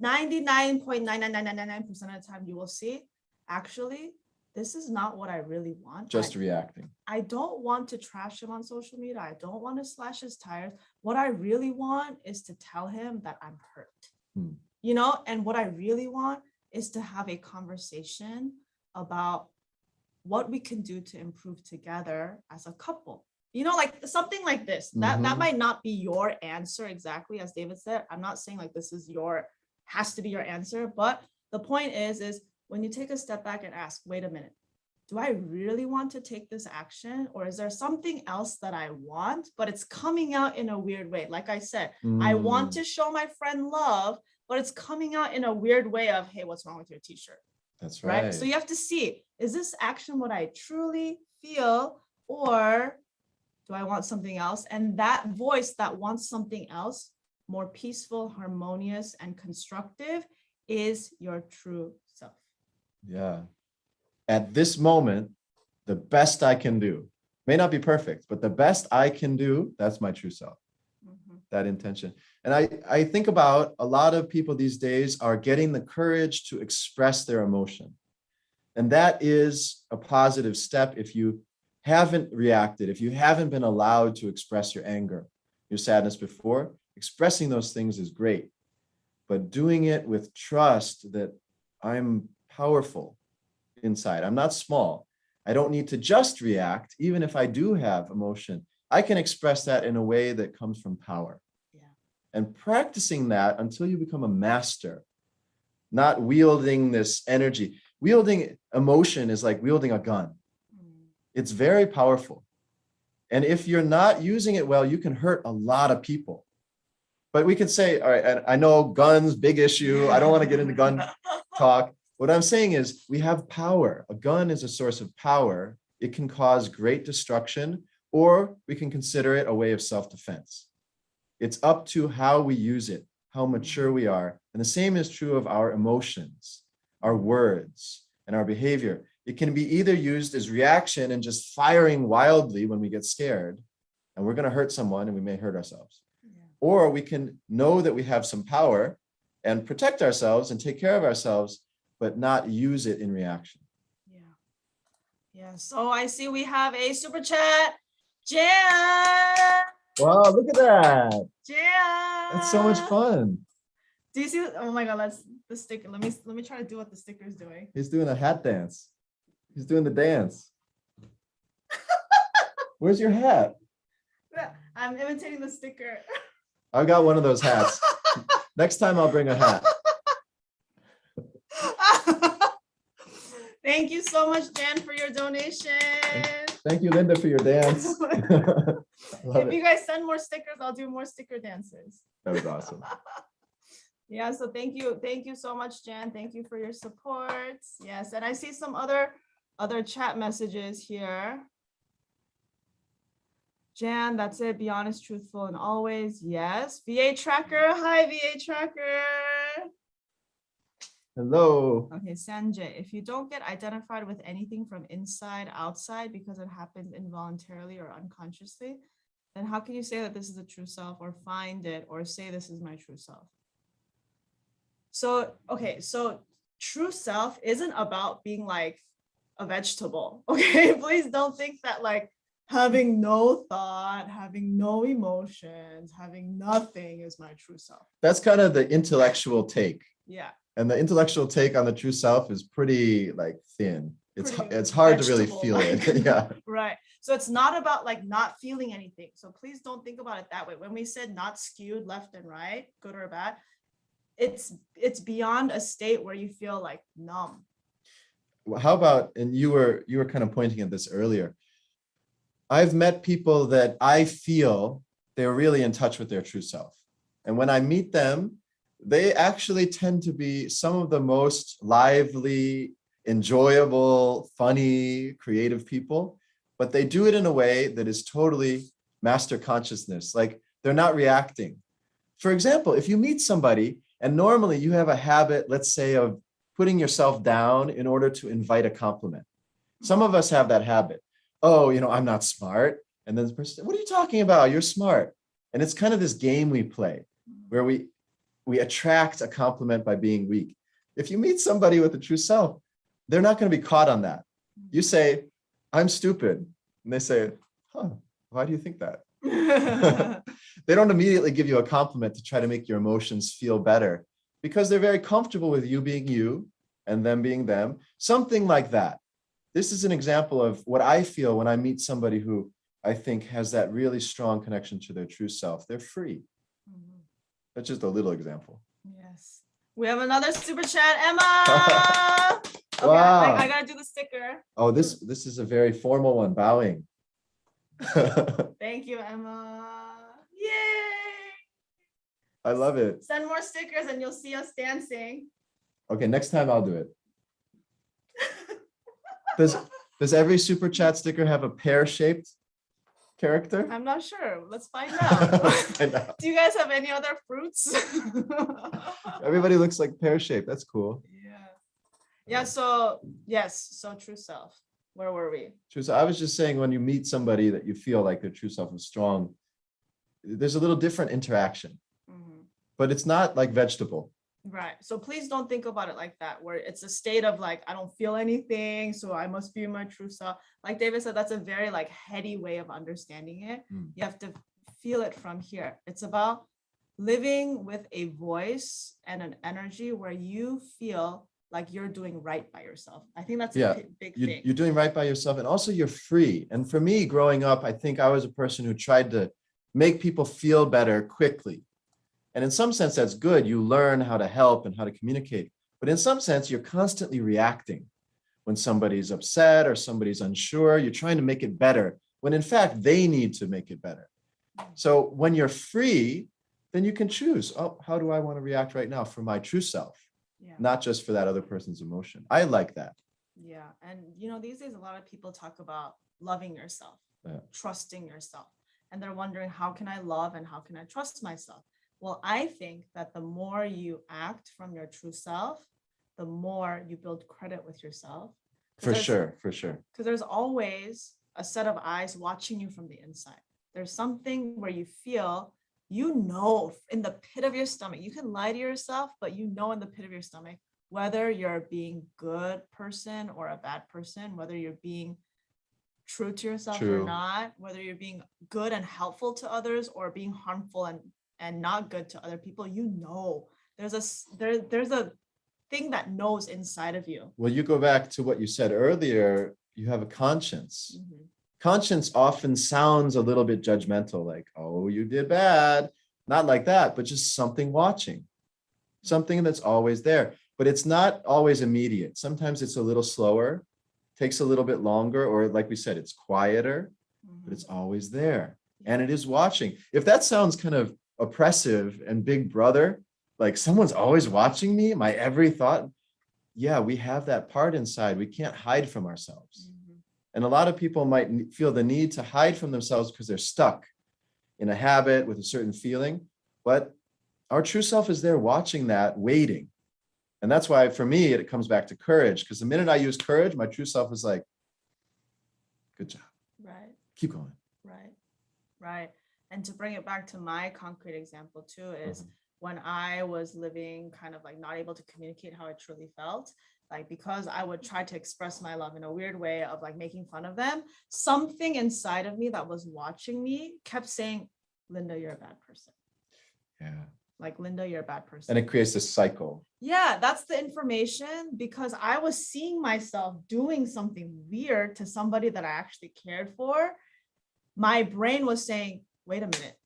99.99999% of the time you will see, actually, this is not what I really want. Just reacting. I don't want to trash him on social media. I don't want to slash his tires. What I really want is to tell him that I'm hurt. You know, and what I really want is to have a conversation about what we can do to improve together as a couple. You know, like something like this. That might not be your answer exactly, as David said. I'm not saying like this is has to be your answer, but the point is when you take a step back and ask, wait a minute, do I really want to take this action? Or is there something else that I want, but it's coming out in a weird way? Like I said, I want to show my friend love, but it's coming out in a weird way of, hey, what's wrong with your t-shirt? That's right. So you have to see, is this action what I truly feel, or do I want something else? And that voice that wants something else, more peaceful, harmonious, and constructive, is your true self. Yeah. At this moment, the best I can do, may not be perfect, but the best I can do, that's my true self. That intention. And I think about a lot of people these days are getting the courage to express their emotion. And that is a positive step if you haven't reacted, if you haven't been allowed to express your anger, your sadness before, expressing those things is great. But doing it with trust that I'm powerful inside. I'm not small. I don't need to just react. Even if I do have emotion, I can express that in a way that comes from power. Yeah. And practicing that until you become a master, not wielding this energy. Wielding emotion is like wielding a gun. It's very powerful. And if you're not using it well, you can hurt a lot of people. But we could say, all right, I know guns, big issue. I don't want to get into gun talk. What I'm saying is we have power. A gun is a source of power. It can cause great destruction, or we can consider it a way of self-defense. It's up to how we use it, how mature we are. And the same is true of our emotions, our words, and our behavior. It can be either used as reaction and just firing wildly when we get scared, and we're going to hurt someone and we may hurt ourselves. Or we can know that we have some power and protect ourselves and take care of ourselves, but not use it in reaction. Yeah. Yeah. So I see we have a super chat. Jan. Wow, look at that. Jan. That's so much fun. Do you see? Oh my God, that's the sticker. Let me try to do what the sticker is doing. He's doing a hat dance. He's doing the dance. Where's your hat? I'm imitating the sticker. I've got one of those hats. Next time I'll bring a hat. Thank you so much, Jan, for your donation. Thank you, Linda, for your dance. If you guys send more stickers, I'll do more sticker dances. That was awesome. Yeah, so thank you so much, Jan. Thank you for your support. Yes, and I see some other chat messages here. Jan, that's it. Be honest, truthful, and always. Yes. VA Tracker. Hi, VA Tracker. Hello. Okay, Sanjay, if you don't get identified with anything from inside, outside, because it happened involuntarily or unconsciously, then how can you say that this is the true self, or find it, or say this is my true self? So, okay, so true self isn't about being like a vegetable. Okay, please don't think that like having no thought, having no emotions, having nothing is my true self. That's kind of the intellectual take. Yeah. And the intellectual take on the true self is pretty like thin. It's hard to really feel it. Yeah. Right. So it's not about like not feeling anything. So please don't think about it that way. When we said not skewed left and right, good or bad, it's beyond a state where you feel like numb. How about, and you were kind of pointing at this earlier. I've met people that I feel they're really in touch with their true self. And when I meet them, they actually tend to be some of the most lively, enjoyable, funny, creative people, but they do it in a way that is totally master consciousness. Like they're not reacting. For example, if you meet somebody and normally you have a habit, let's say, of putting yourself down in order to invite a compliment. Some of us have that habit. Oh, I'm not smart. And then the person says, what are you talking about? You're smart. And it's kind of this game we play where we attract a compliment by being weak. If you meet somebody with a true self, they're not going to be caught on that. You say, I'm stupid. And they say, huh, why do you think that? They don't immediately give you a compliment to try to make your emotions feel better because they're very comfortable with you being you and them being them. Something like that. This is an example of what I feel when I meet somebody who I think has that really strong connection to their true self. They're free. That's just a little example. Yes. We have another super chat, Emma. Okay, Wow. I gotta do the sticker. Oh, this is a very formal one, bowing. Thank you, Emma. Yay! I love it. Send more stickers and you'll see us dancing. Okay, next time I'll do it. Does every super chat sticker have a pear-shaped character? I'm not sure. Let's find out. Do you guys have any other fruits? Everybody looks like pear-shaped. That's cool. Yeah. So yes. So true self. Where were we? True. So I was just saying, when you meet somebody that you feel like their true self is strong, there's a little different interaction, but it's not like vegetable. Right. So please don't think about it like that, where it's a state of like, I don't feel anything, so I must be my true self. Like David said, that's a very like heady way of understanding it. You have to feel it from here. It's about living with a voice and an energy where you feel like you're doing right by yourself. I think that's Yeah, a big you, thing. you're doing right by yourself, and also you're free. And for me, growing up, I think I was a person who tried to make people feel better quickly. And in some sense, that's good. You learn how to help and how to communicate. But in some sense, you're constantly reacting. When somebody's upset or somebody's unsure, you're trying to make it better, when in fact, they need to make it better. So when you're free, then you can choose, oh, how do I want to react right now for my true self, Yeah. not just for that other person's emotion. I like that. Yeah. And these days a lot of people talk about loving yourself, trusting yourself. And they're wondering, how can I love and how can I trust myself? Well, I think that the more you act from your true self, the more you build credit with yourself. For sure. Because there's always a set of eyes watching you from the inside. There's something where you feel, in the pit of your stomach, you can lie to yourself, but in the pit of your stomach, whether you're being good person or a bad person, whether you're being true to yourself or not, whether you're being good and helpful to others or being harmful and not good to other people, there's a thing that knows inside of you. Well, you go back to what you said earlier, you have a conscience. Mm-hmm. Conscience often sounds a little bit judgmental, like, oh, you did bad. Not like that, but just something watching, something that's always there. But it's not always immediate. Sometimes it's a little slower, takes a little bit longer, or like we said, it's quieter, but it's always there. And it is watching. If that sounds kind of oppressive and big brother, like someone's always watching me, my every thought, yeah, we have that part inside. We can't hide from ourselves. And a lot of people might feel the need to hide from themselves because they're stuck in a habit with a certain feeling. But our true self is there watching that, waiting. And that's why, for me, it comes back to courage. Because the minute I use courage, my true self is like, good job. Right. Keep going. Right. And to bring it back to my concrete example too, is when I was living kind of like not able to communicate how I truly felt, like because I would try to express my love in a weird way of like making fun of them, something inside of me that was watching me kept saying, Linda, you're a bad person. Yeah. Like, Linda, you're a bad person. And it creates this cycle. Yeah, that's the information, because I was seeing myself doing something weird to somebody that I actually cared for. My brain was saying, wait a minute,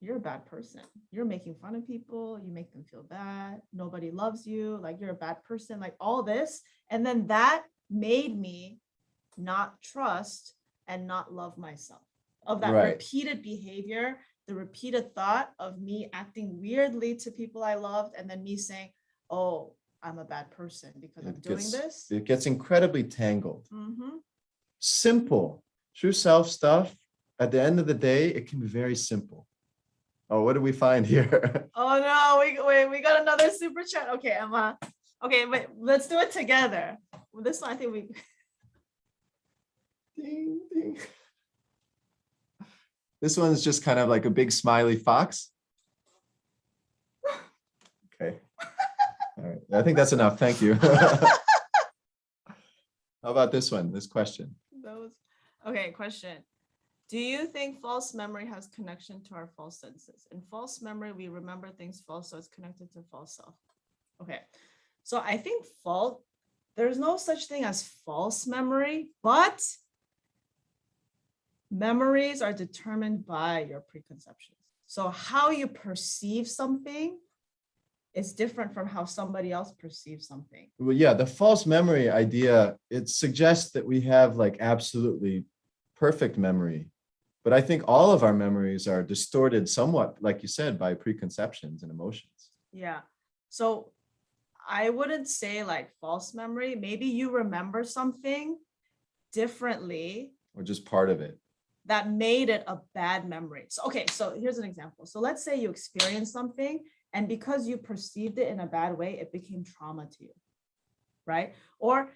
you're a bad person. You're making fun of people. You make them feel bad. Nobody loves you. Like, you're a bad person, like all this. And then that made me not trust and not love myself, of that repeated behavior, the repeated thought of me acting weirdly to people I loved, and then me saying, oh, I'm a bad person because I'm doing this. It gets incredibly tangled. Simple, true self stuff. At the end of the day, it can be very simple. Oh, what do we find here? Oh no, we got another super chat. Okay, Emma. Okay, wait, let's do it together. This one, I think we. Ding, ding. This one's just kind of like a big smiley fox. Okay. All right. I think that's enough. Thank you. How about this one? This question. Okay, question. Do you think false memory has connection to our false senses? In false memory, we remember things false, so it's connected to false self. Okay, so I think there's no such thing as false memory, but memories are determined by your preconceptions. So how you perceive something is different from how somebody else perceives something. Well, yeah, the false memory idea, it suggests that we have like absolutely perfect memory. But I think all of our memories are distorted somewhat, like you said, by preconceptions and emotions. Yeah. So I wouldn't say like false memory. Maybe you remember something differently. Or just part of it. That made it a bad memory. So, okay, so here's an example. So let's say you experienced something, and because you perceived it in a bad way, it became trauma to you, right? Or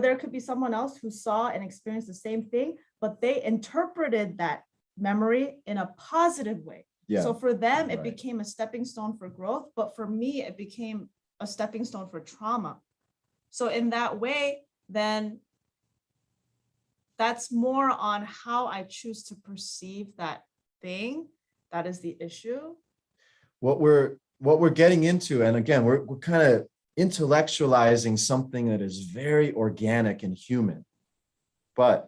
there could be someone else who saw and experienced the same thing, but they interpreted that memory in a positive way. Yeah. So for them, it became a stepping stone for growth, but for me, it became a stepping stone for trauma. So in that way, then that's more on how I choose to perceive that thing that is the issue? What we're getting into, and again, we're kind of intellectualizing something that is very organic and human. But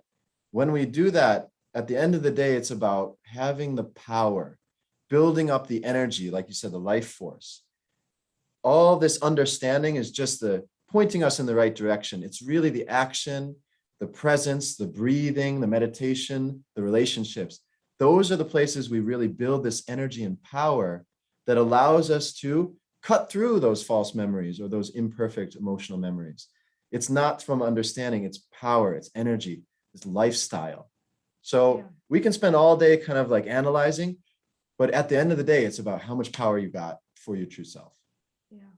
when we do that, at the end of the day, it's about having the power, building up the energy, like you said, the life force. All this understanding is just the pointing us in the right direction. It's really the action, the presence, the breathing, the meditation, the relationships. Those are the places we really build this energy and power that allows us to cut through those false memories or those imperfect emotional memories. It's not from understanding, it's power, it's energy, it's lifestyle. So we can spend all day kind of like analyzing, but at the end of the day, it's about how much power you got for your true self. Yeah,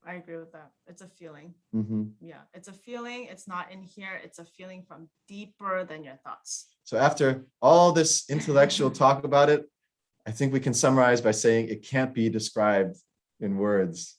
I agree with that. It's a feeling. Mm-hmm. Yeah, it's a feeling. It's not in here. It's a feeling from deeper than your thoughts. So after all this intellectual talk about it, I think we can summarize by saying it can't be described in words,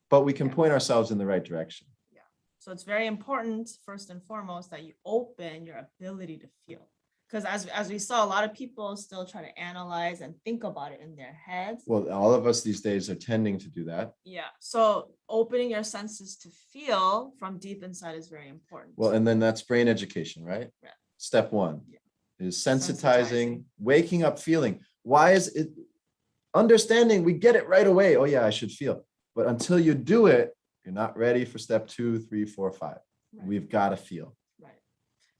but we can point ourselves in the right direction. Yeah. So it's very important, first and foremost, that you open your ability to feel. Because as we saw, a lot of people still try to analyze and think about it in their heads. Well, all of us these days are tending to do that. Yeah. So opening your senses to feel from deep inside is very important. Well, and then that's brain education, right? Yeah. Step one is sensitizing, waking up, feeling. Why is it understanding? We get it right away. Oh yeah, I should feel. But until you do it, you're not ready for step 2, 3, 4, 5. Right. We've got to feel. Right.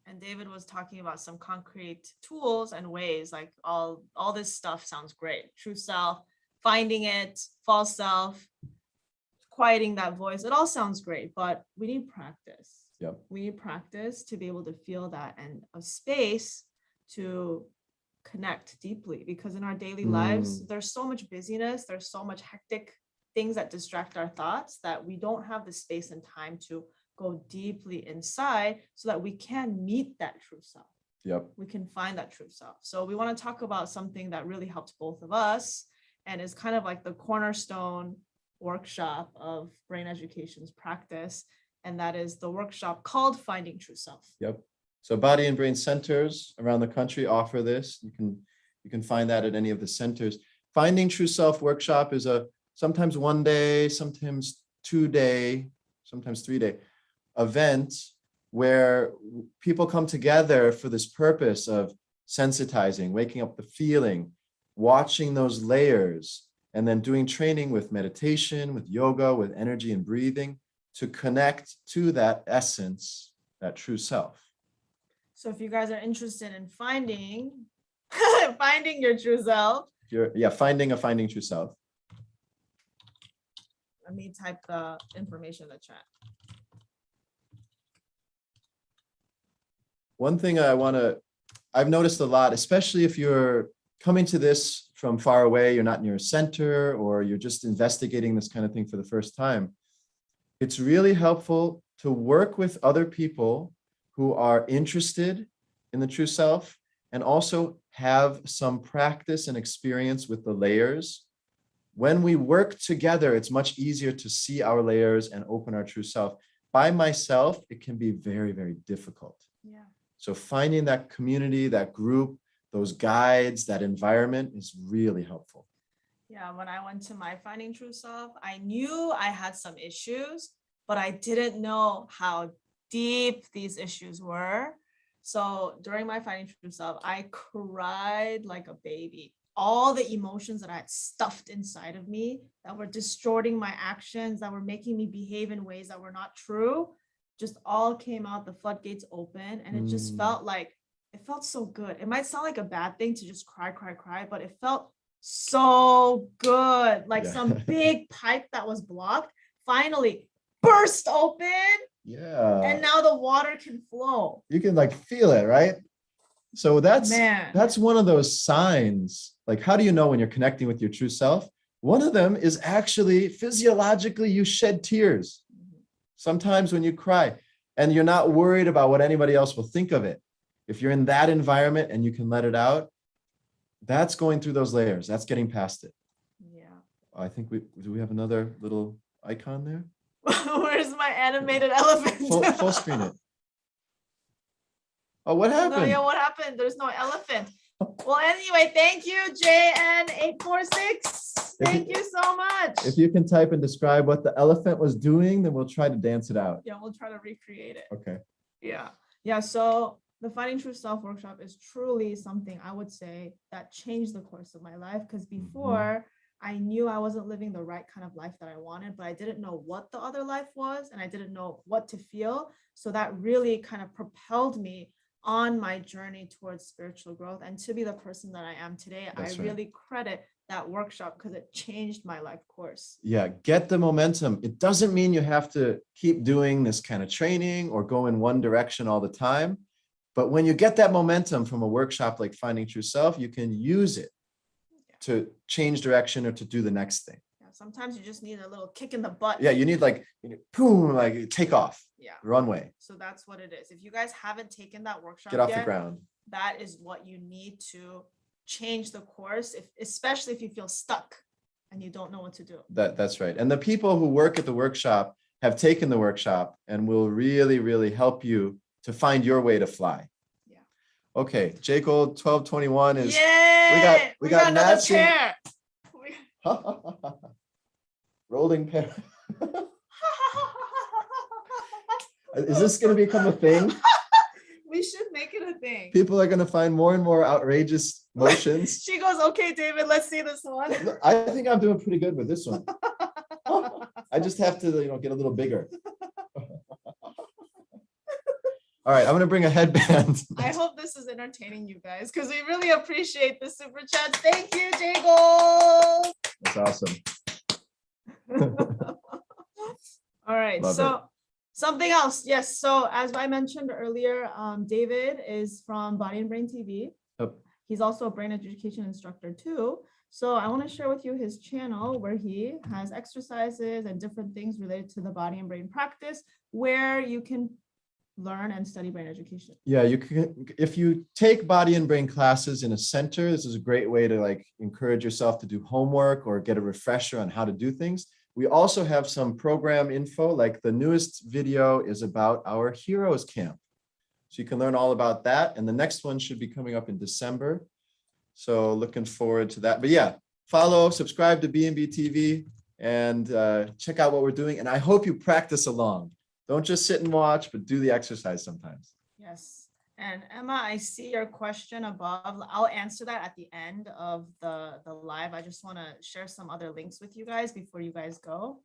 And David was talking about some concrete tools and ways, like all this stuff sounds great. True self, finding it, false self, quieting that voice. It all sounds great, but we need practice. Yep. We need practice to be able to feel that, and a space to connect deeply, because in our daily lives, there's so much busyness, there's so much hectic things that distract our thoughts that we don't have the space and time to go deeply inside so that we can meet that true self. Yep. We can find that true self. So we want to talk about something that really helped both of us and is kind of like the cornerstone workshop of brain education's practice. And that is the workshop called Finding True Self. Yep. So body and brain centers around the country offer this. You can find that at any of the centers. Finding True Self workshop is a sometimes 1 day, sometimes 2 day, sometimes 3 day event where people come together for this purpose of sensitizing, waking up the feeling, watching those layers, and then doing training with meditation, with yoga, with energy and breathing to connect to that essence, that true self. So if you guys are interested in finding your true self. Finding true self. Let me type the information in the chat. One thing I've noticed a lot, especially if you're coming to this from far away, you're not near a center, or you're just investigating this kind of thing for the first time, it's really helpful to work with other people who are interested in the true self and also have some practice and experience with the layers. When we work together, it's much easier to see our layers and open our true self. By myself, it can be very, very difficult. Yeah. So finding that community, that group, those guides, that environment is really helpful. Yeah, when I went to my Finding True Self, I knew I had some issues, but I didn't know how deep these issues were. So during my Finding True Self, I cried like a baby. All the emotions that I had stuffed inside of me that were distorting my actions, that were making me behave in ways that were not true, just all came out, the floodgates open, and it just felt so good. It might sound like a bad thing to just cry, but it felt so good. Like some big pipe that was blocked finally burst open. Yeah. And now the water can flow. You can like feel it, right? So that's one of those signs. Like, how do you know when you're connecting with your true self? One of them is actually physiologically you shed tears. Sometimes when you cry and you're not worried about what anybody else will think of it. If you're in that environment and you can let it out, that's going through those layers. That's getting past it. Yeah. I think do we have another little icon there? Where's my animated elephant? Full screen it. Oh, what happened? No, yeah, what happened? There's no elephant. Well, anyway, thank you, JN846. Thank you so much. If you can type and describe what the elephant was doing, then we'll try to dance it out. Yeah, we'll try to recreate it. Okay. Yeah. Yeah. So the Finding True Self workshop is truly something I would say that changed the course of my life. Because before I knew I wasn't living the right kind of life that I wanted, but I didn't know what the other life was and I didn't know what to feel. So that really kind of propelled me on my journey towards spiritual growth and to be the person that I am today. That's I right. really credit that workshop because it changed my life course. Yeah, get the momentum. It doesn't mean you have to keep doing this kind of training or go in one direction all the time. But when you get that momentum from a workshop like Finding True Self, you can use it to change direction or to do the next thing. Yeah, sometimes you just need a little kick in the butt. Yeah, you need boom, like take off. Yeah. Runway. So that's what it is. If you guys haven't taken that workshop Get off yet, the ground. that is what you need to change the course, especially if you feel stuck and you don't know what to do. That's right. And the people who work at the workshop have taken the workshop and will really, really help you to find your way to fly. Yeah. Okay, J Gold 1221 is Yay! we got another matching pair. rolling pair. Is this going to become a thing? We should make it a thing. People are going to find more and more outrageous motions. She goes, okay, David, let's see this one. I think I'm doing pretty good with this one. I just have to, get a little bigger. All right, I'm going to bring a headband. I hope this is entertaining you guys because we really appreciate the super chats. Thank you, J Gold. That's awesome. All right, Love so it. something else. Yes, so as I mentioned earlier, David is from Body and Brain TV. Yep. He's also a brain education instructor too. So I want to share with you his channel where he has exercises and different things related to the body and brain practice where you can learn and study brain education. Yeah, you can, if you take body and brain classes in a center, this is a great way to encourage yourself to do homework or get a refresher on how to do things. We also have some program info, like the newest video is about our Heroes Camp. So you can learn all about that. And the next one should be coming up in December. So looking forward to that. But yeah, follow, subscribe to B&B TV and check out what we're doing. And I hope you practice along. Don't just sit and watch, but do the exercise sometimes. Yes. And Emma, I see your question above. I'll answer that at the end of the live. I just want to share some other links with you guys before you guys go.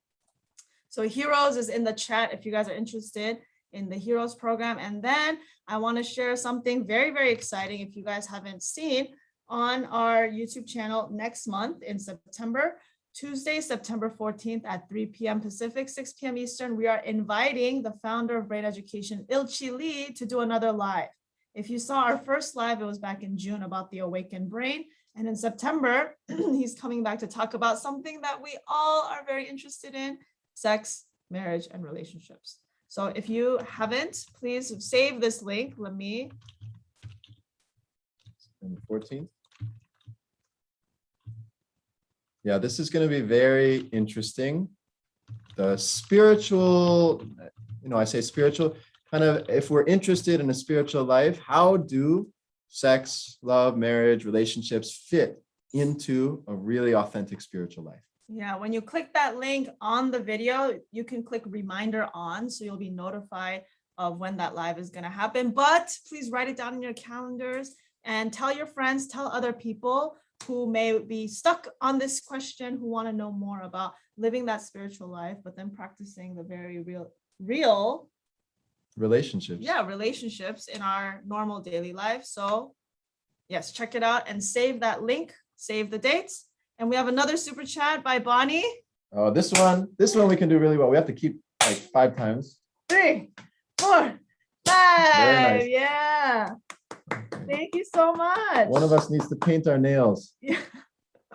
So Heroes is in the chat if you guys are interested in the Heroes program. And then I want to share something very, very exciting if you guys haven't seen on our YouTube channel next month in September. Tuesday, September 14th at 3 p.m. Pacific, 6 p.m. Eastern, we are inviting the founder of Brain Education, Ilchi Lee, to do another live. If you saw our first live, it was back in June about the awakened brain. And in September, he's coming back to talk about something that we all are very interested in, sex, marriage, and relationships. So if you haven't, please save this link. Let me. And the 14th. Yeah, this is going to be very interesting. The spiritual, I say spiritual, kind of if we're interested in a spiritual life, how do sex, love, marriage, relationships fit into a really authentic spiritual life? Yeah, when you click that link on the video, you can click reminder on, so you'll be notified of when that live is going to happen. But please write it down in your calendars and tell your friends, tell other people who may be stuck on this question, who want to know more about living that spiritual life, but then practicing the very real relationships. Yeah, relationships in our normal daily life. So yes, check it out and save that link, save the dates. And we have another super chat by Bonnie. Oh, this one we can do really well. We have to keep 5 times. 3, 4, 5. Nice. Yeah. Thank you so much. One of us needs to paint our nails. Yeah.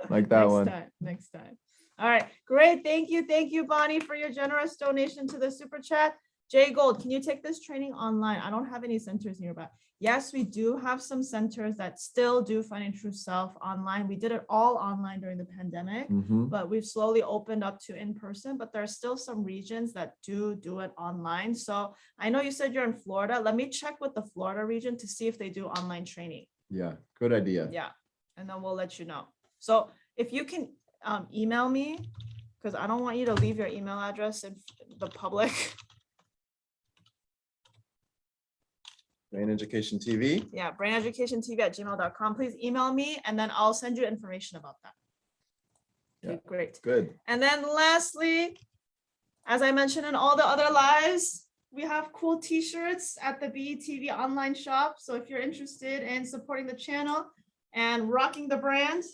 Like that one. Next time. All right. Great. Thank you, Bonnie, for your generous donation to the super chat. Jay Gold, can you take this training online? I don't have any centers nearby. Yes, we do have some centers that still do Finding True Self online. We did it all online during the pandemic, but we've slowly opened up to in-person, but there are still some regions that do it online. So I know you said you're in Florida. Let me check with the Florida region to see if they do online training. Yeah, good idea. Yeah. And then we'll let you know. So if you can email me, because I don't want you to leave your email address in the public. Brain Education TV. Yeah, braineducationtv@gmail.com. Please email me and then I'll send you information about that. Okay, Yeah, great. good. And then lastly, as I mentioned in all the other lives, we have cool t-shirts at the BETV online shop. So if you're interested in supporting the channel and rocking the brand,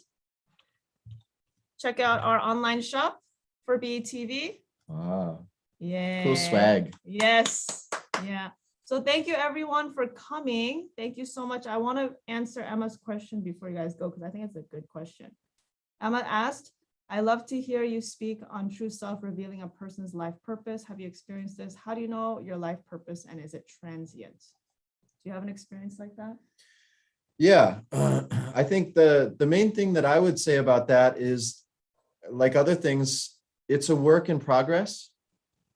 check out our online shop for BETV. Wow. Yeah. Cool swag. Yes. Yeah. So thank you everyone for coming. Thank you so much. I want to answer Emma's question before you guys go, because I think it's a good question. Emma asked, I love to hear you speak on true self, revealing a person's life purpose. Have you experienced this? How do you know your life purpose, and is it transient? Do you have an experience like that? Yeah, I think the main thing that I would say about that is, like other things, it's a work in progress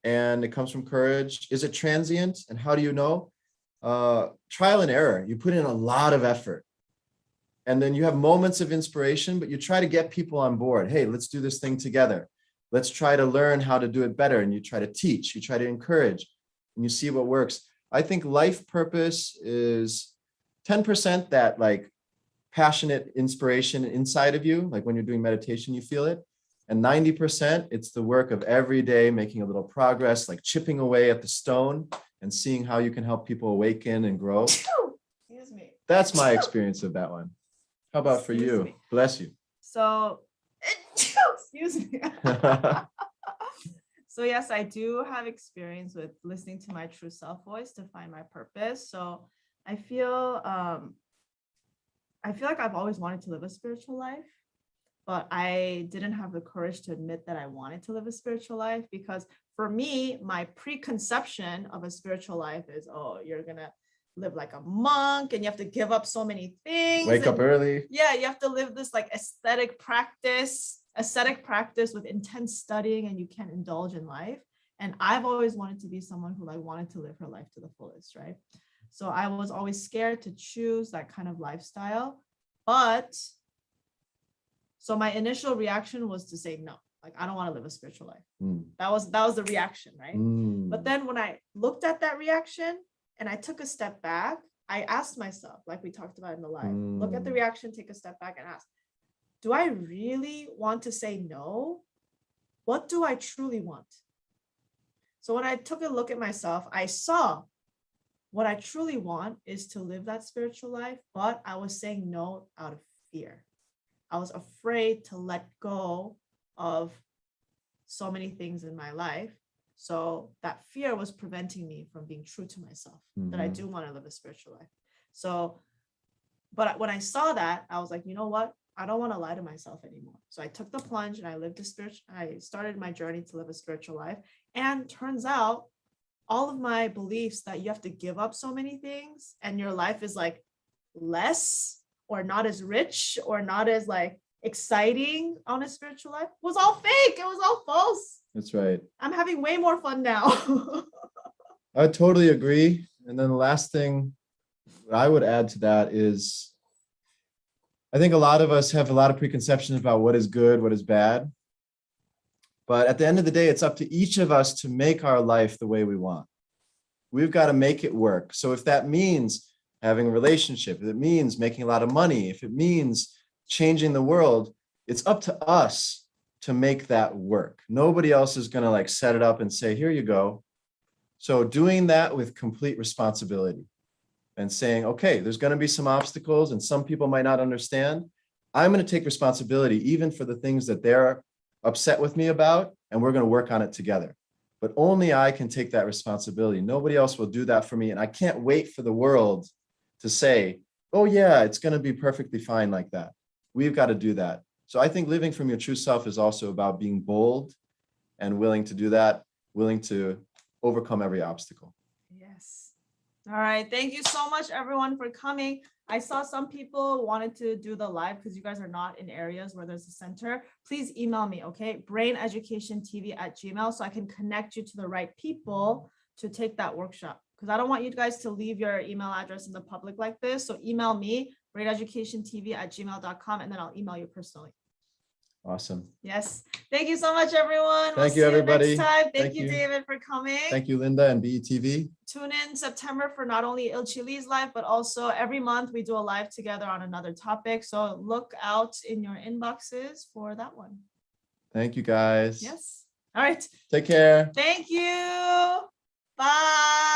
and it comes from courage. Is it transient? And how do you know? Trial and error. You put in a lot of effort. And then you have moments of inspiration, but you try to get people on board. Hey, let's do this thing together. Let's try to learn how to do it better. And you try to teach, you try to encourage, and you see what works. I think life purpose is 10% that like passionate inspiration inside of you. Like when you're doing meditation, you feel it. And 90%, it's the work of every day, making a little progress, like chipping away at the stone and seeing how you can help people awaken and grow. Excuse me. That's my experience of that one. How about for Excuse you? me. Bless you. So, excuse me. So yes, I do have experience with listening to my true self voice to find my purpose. So I feel like I've always wanted to live a spiritual life, but I didn't have the courage to admit that I wanted to live a spiritual life, because for me, my preconception of a spiritual life is, oh, you're gonna live like a monk and you have to give up so many things. Wake up early. Yeah, you have to live this like ascetic practice with intense studying, and you can't indulge in life. And I've always wanted to be someone who like wanted to live her life to the fullest, right? So I was always scared to choose that kind of lifestyle. But so my initial reaction was to say no, like I don't want to live a spiritual life. That was the reaction, right? But then when I looked at that reaction and I took a step back, I asked myself, like we talked about in the live, look at the reaction, take a step back and ask, do I really want to say no? What do I truly want? So when I took a look at myself, I saw what I truly want is to live that spiritual life, but I was saying no out of fear. I was afraid to let go of so many things in my life. So that fear was preventing me from being true to myself, that I do want to live a spiritual life. So, but when I saw that, I was like, you know what? I don't want to lie to myself anymore. So I took the plunge and I started my journey to live a spiritual life. And turns out all of my beliefs that you have to give up so many things and your life is like less or not as rich or not as like exciting on a spiritual life was all fake. It was all false. That's right. I'm having way more fun now. I totally agree. And then the last thing I would add to that is, I think a lot of us have a lot of preconceptions about what is good, what is bad. But at the end of the day, it's up to each of us to make our life the way we want. We've got to make it work. So if that means having a relationship, if it means making a lot of money, if it means changing the world, it's up to us to make that work. Nobody else is going to like set it up and say, here you go. So doing that with complete responsibility and saying, okay, there's going to be some obstacles and some people might not understand. I'm going to take responsibility even for the things that they're upset with me about, and we're going to work on it together. But only I can take that responsibility. Nobody else will do that for me. And I can't wait for the world to say, oh yeah, it's going to be perfectly fine like that. We've got to do that. So I think living from your true self is also about being bold and willing to do that, willing to overcome every obstacle. Yes. All right. Thank you so much, everyone, for coming. I saw some people wanted to do the live because you guys are not in areas where there's a center. Please email me, okay? braineducationtv@gmail.com, so I can connect you to the right people to take that workshop. Because I don't want you guys to leave your email address in the public like this. So email me, greateducationtv@gmail.com, and then I'll email you personally. Awesome. Yes. Thank you so much, everyone. Thank you, everybody. Next time. Thank Thank you, you. David, for coming. Thank you, Linda and BETV. Tune in September for not only Il Chili's live, but also every month we do a live together on another topic. So look out in your inboxes for that one. Thank you, guys. Yes. All right. Take care. Thank you. Bye.